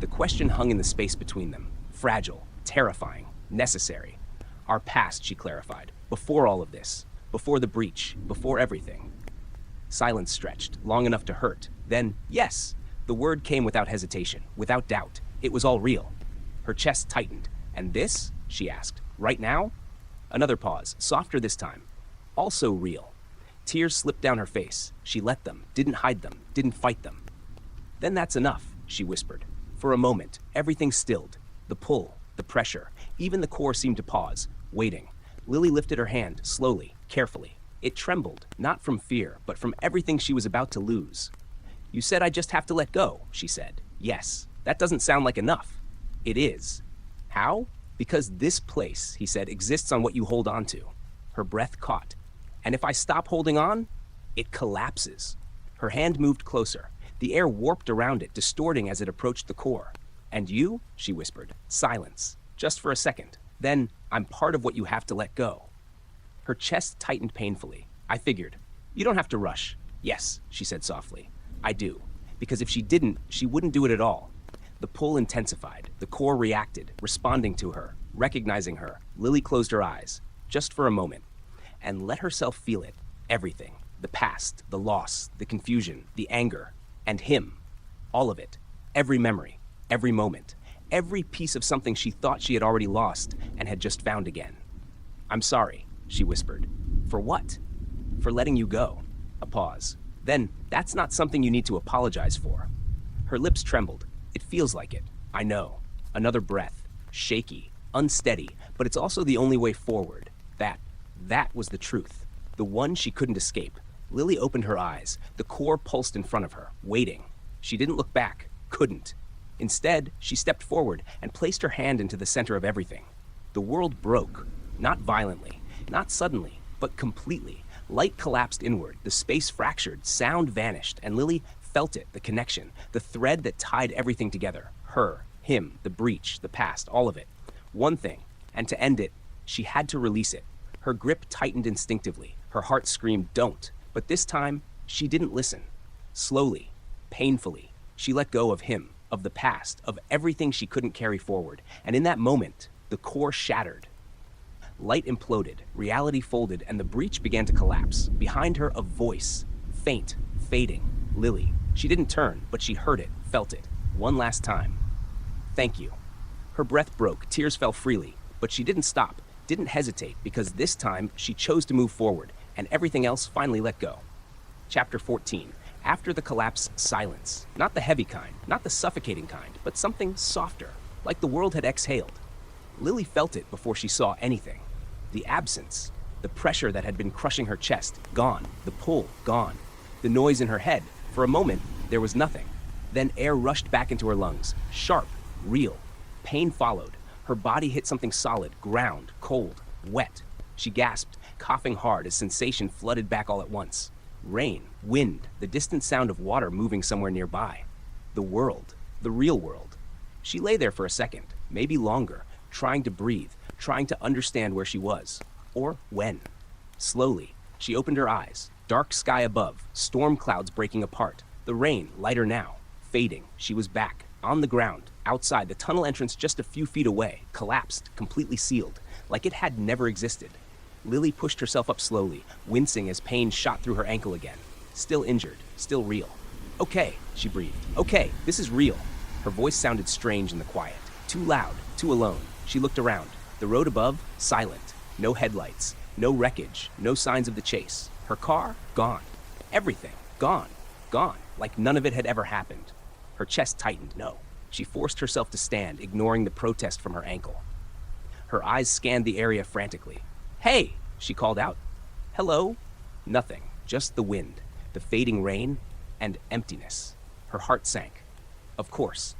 Speaker 1: The question hung in the space between them. Fragile, terrifying, necessary. Our past, she clarified. Before all of this. Before the breach. Before everything. Silence stretched, long enough to hurt. Then, yes. The word came without hesitation, without doubt. It was all real. Her chest tightened. And this? She asked. Right now? Another pause, softer this time. Also real. Tears slipped down her face. She let them, didn't hide them, didn't fight them. Then that's enough, she whispered. For a moment, everything stilled. The pull, the pressure, even the core seemed to pause, waiting. Lily lifted her hand, slowly, carefully. It trembled, not from fear, but from everything she was about to lose. You said I just have to let go, she said. Yes, that doesn't sound like enough. It is. How? Because this place, he said, exists on what you hold on to. Her breath caught. And if I stop holding on, it collapses. Her hand moved closer. The air warped around it, distorting as it approached the core. And you? She whispered. Silence. Just for a second. Then, I'm part of what you have to let go. Her chest tightened painfully. I figured. You don't have to rush. Yes, she said softly. I do. Because if she didn't, she wouldn't do it at all. The pull intensified. The core reacted, responding to her, recognizing her. Lily closed her eyes, just for a moment, and let herself feel it. Everything. The past, the loss, the confusion, the anger, and him. All of it. Every memory, every moment, every piece of something she thought she had already lost and had just found again. I'm sorry, she whispered. For what? For letting you go. A pause. Then, that's not something you need to apologize for. Her lips trembled. It feels like it. I know. Another breath. Shaky. Unsteady. But it's also the only way forward. That was the truth. The one she couldn't escape. Lily opened her eyes. The core pulsed in front of her, waiting. She didn't look back. Couldn't. Instead, she stepped forward and placed her hand into the center of everything. The world broke. Not violently. Not suddenly. But completely. Light collapsed inward. The space fractured. Sound vanished. And Lily felt it, the connection. The thread that tied everything together. Her. Him. The breach. The past. All of it. One thing. And to end it, she had to release it. Her grip tightened instinctively. Her heart screamed, don't. But this time, she didn't listen. Slowly, painfully, she let go of him, of the past, of everything she couldn't carry forward. And in that moment, the core shattered. Light imploded, reality folded, and the breach began to collapse. Behind her, a voice, faint, fading. Lily. She didn't turn, but she heard it, felt it. One last time. Thank you. Her breath broke, tears fell freely, but she didn't stop. Didn't hesitate, because this time she chose to move forward, and everything else finally let go. Chapter 14. After the collapse, silence. Not the heavy kind, not the suffocating kind, but something softer, like the world had exhaled. Lily felt it before she saw anything. The absence, the pressure that had been crushing her chest, gone. The pull, gone. The noise in her head. For a moment, there was nothing. Then air rushed back into her lungs, sharp, real. Pain followed. Her body hit something solid, ground, cold, wet. She gasped, coughing hard as sensation flooded back all at once. Rain, wind, the distant sound of water moving somewhere nearby. The world, the real world. She lay there for a second, maybe longer, trying to breathe, trying to understand where she was, or when. Slowly, she opened her eyes. Dark sky above, storm clouds breaking apart, the rain, lighter now, fading. She was back, on the ground, outside, the tunnel entrance just a few feet away, collapsed, completely sealed, like it had never existed. Lily pushed herself up slowly, wincing as pain shot through her ankle again. Still injured, still real. Okay, she breathed. Okay, this is real. Her voice sounded strange in the quiet. Too loud, too alone. She looked around. The road above, silent. No headlights, no wreckage, no signs of the chase. Her car, gone. Everything, gone. Gone, like none of it had ever happened. Her chest tightened, no. She forced herself to stand, ignoring the protest from her ankle. Her eyes scanned the area frantically. Hey, she called out. Hello? Nothing, just the wind, the fading rain, and emptiness. Her heart sank. Of course.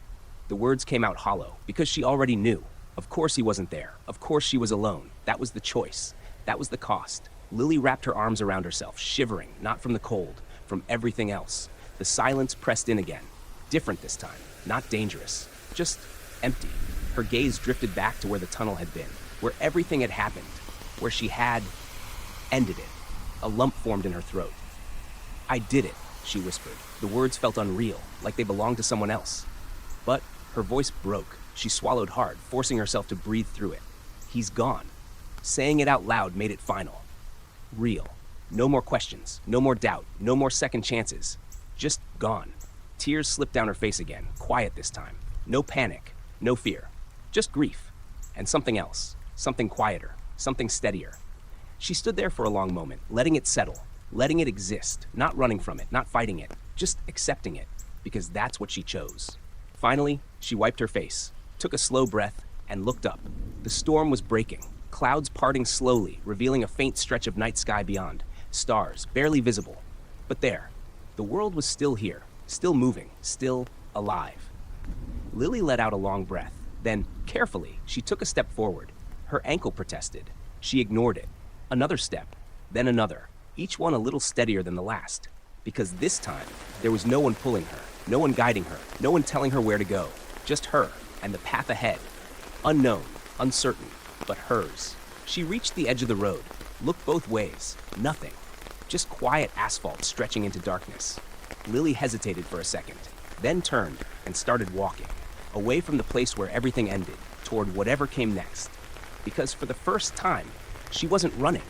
Speaker 1: The words came out hollow, because she already knew. Of course he wasn't there. Of course she was alone. That was the choice. That was the cost. Lily wrapped her arms around herself, shivering, not from the cold, from everything else. The silence pressed in again. Different this time. Not dangerous. Just empty. Her gaze drifted back to where the tunnel had been, where everything had happened, where she had ended it. A lump formed in her throat. I did it, she whispered. The words felt unreal, like they belonged to someone else. But her voice broke. She swallowed hard, forcing herself to breathe through it. He's gone. Saying it out loud made it final. Real. No more questions, no more doubt, no more second chances. Just gone. Tears slipped down her face again, quiet this time. No panic, no fear. Just grief. And something else. Something quieter. Something steadier. She stood there for a long moment, letting it settle, letting it exist, not running from it, not fighting it, just accepting it, because that's what she chose. Finally, she wiped her face, took a slow breath, and looked up. The storm was breaking, clouds parting slowly, revealing a faint stretch of night sky beyond, stars barely visible. But there, the world was still here, still moving, still alive. Lily let out a long breath. Then, carefully, she took a step forward. Her ankle protested. She ignored it. Another step, then another, each one a little steadier than the last. Because this time, there was no one pulling her, no one guiding her, no one telling her where to go. Just her and the path ahead. Unknown, uncertain, but hers. She reached the edge of the road, looked both ways. Nothing. Just quiet asphalt stretching into darkness. Lily hesitated for a second, then turned and started walking, away from the place where everything ended, toward whatever came next. Because for the first time, she wasn't running.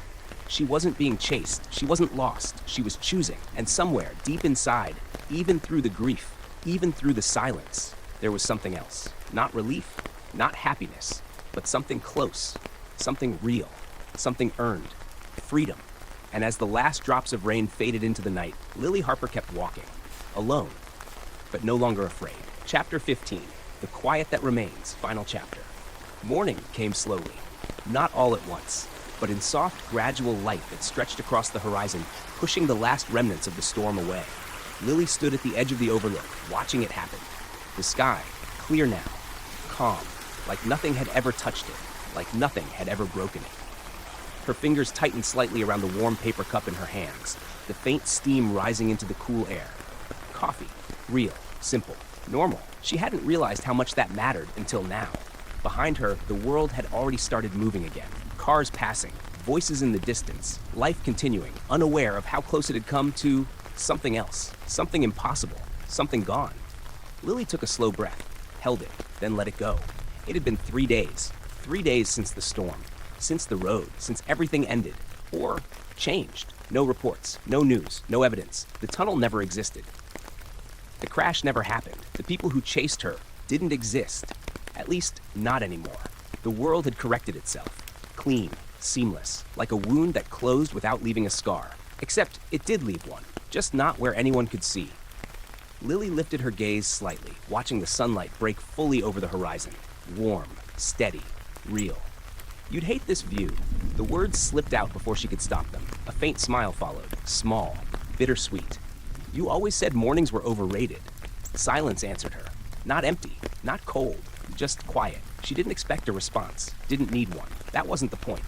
Speaker 1: She wasn't being chased. She wasn't lost. She was choosing. And somewhere, deep inside, even through the grief, even through the silence, there was something else. Not relief, not happiness, but something close, something real, something earned. Freedom. And as the last drops of rain faded into the night, Lily Harper kept walking, alone, but no longer afraid. Chapter 15, The Quiet That Remains, final chapter. Morning came slowly, not all at once, but in soft, gradual light that stretched across the horizon, pushing the last remnants of the storm away. Lily stood at the edge of the overlook, watching it happen. The sky, clear now, calm, like nothing had ever touched it, like nothing had ever broken it. Her fingers tightened slightly around the warm paper cup in her hands, the faint steam rising into the cool air. Coffee, real, simple, normal. She hadn't realized how much that mattered until now. Behind her, the world had already started moving again. Cars passing, voices in the distance, life continuing, unaware of how close it had come to something else, something impossible, something gone. Lily took a slow breath, held it, then let it go. It had been 3 days since the storm, since the road, since everything ended, or changed. No reports, no news, no evidence. The tunnel never existed. The crash never happened. The people who chased her didn't exist. At least, not anymore. The world had corrected itself. Clean, seamless, like a wound that closed without leaving a scar. Except it did leave one, just not where anyone could see. Lily lifted her gaze slightly, watching the sunlight break fully over the horizon. Warm, steady, real. You'd hate this view. The words slipped out before she could stop them. A faint smile followed, small, bittersweet. You always said mornings were overrated. Silence answered her. Not empty, not cold, just quiet. She didn't expect a response, didn't need one. That wasn't the point.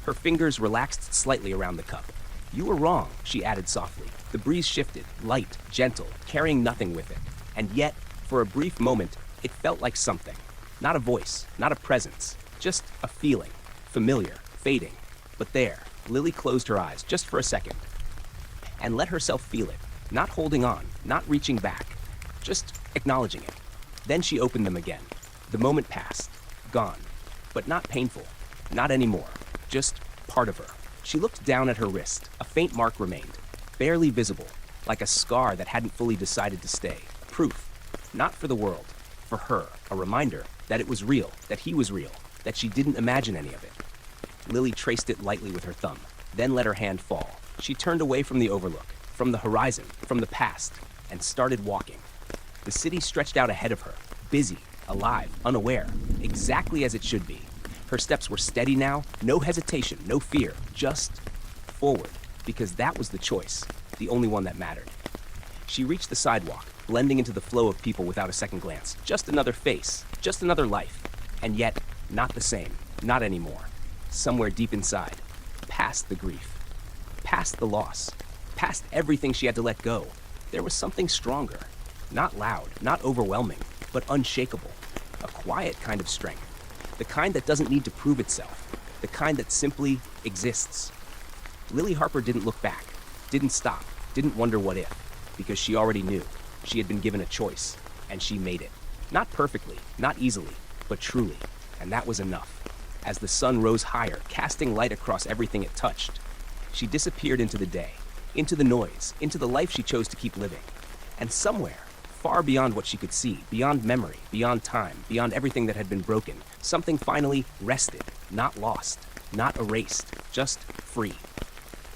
Speaker 1: Her fingers relaxed slightly around the cup. You were wrong, she added softly. The breeze shifted, light, gentle, carrying nothing with it. And yet, for a brief moment, It felt like something. Not a voice, not a presence, just a feeling. Familiar, fading. But there, Lily closed her eyes just for a second and let herself feel it, not holding on, not reaching back, just acknowledging it. Then she opened them again. The moment passed, gone, but not painful, not anymore, just part of her. She looked down at her wrist. A faint mark remained, barely visible, like a scar that hadn't fully decided to stay. Proof, not for the world, for her, a reminder that it was real, that he was real, that she didn't imagine any of it. Lily traced it lightly with her thumb, then let her hand fall. She turned away from the overlook, from the horizon, from the past, and started walking. The city stretched out ahead of her, busy, alive, unaware, exactly as it should be. Her steps were steady now, no hesitation, no fear, just forward, because that was the choice, the only one that mattered. She reached the sidewalk, blending into the flow of people without a second glance. Just another face, just another life, and yet not the same, not anymore. Somewhere deep inside, past the grief, past the loss, past everything she had to let go, there was something stronger. Not loud, not overwhelming, but unshakable. A quiet kind of strength. The kind that doesn't need to prove itself. The kind that simply exists. Lily Harper didn't look back, didn't stop, didn't wonder what if, because she already knew. She had been given a choice, and she made it. Not perfectly, not easily, but truly. And that was enough. As the sun rose higher, casting light across everything it touched, she disappeared into the day, into the noise, into the life she chose to keep living. And somewhere, far beyond what she could see, beyond memory, beyond time, beyond everything that had been broken, something finally rested, not lost, not erased, just free.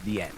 Speaker 1: The end.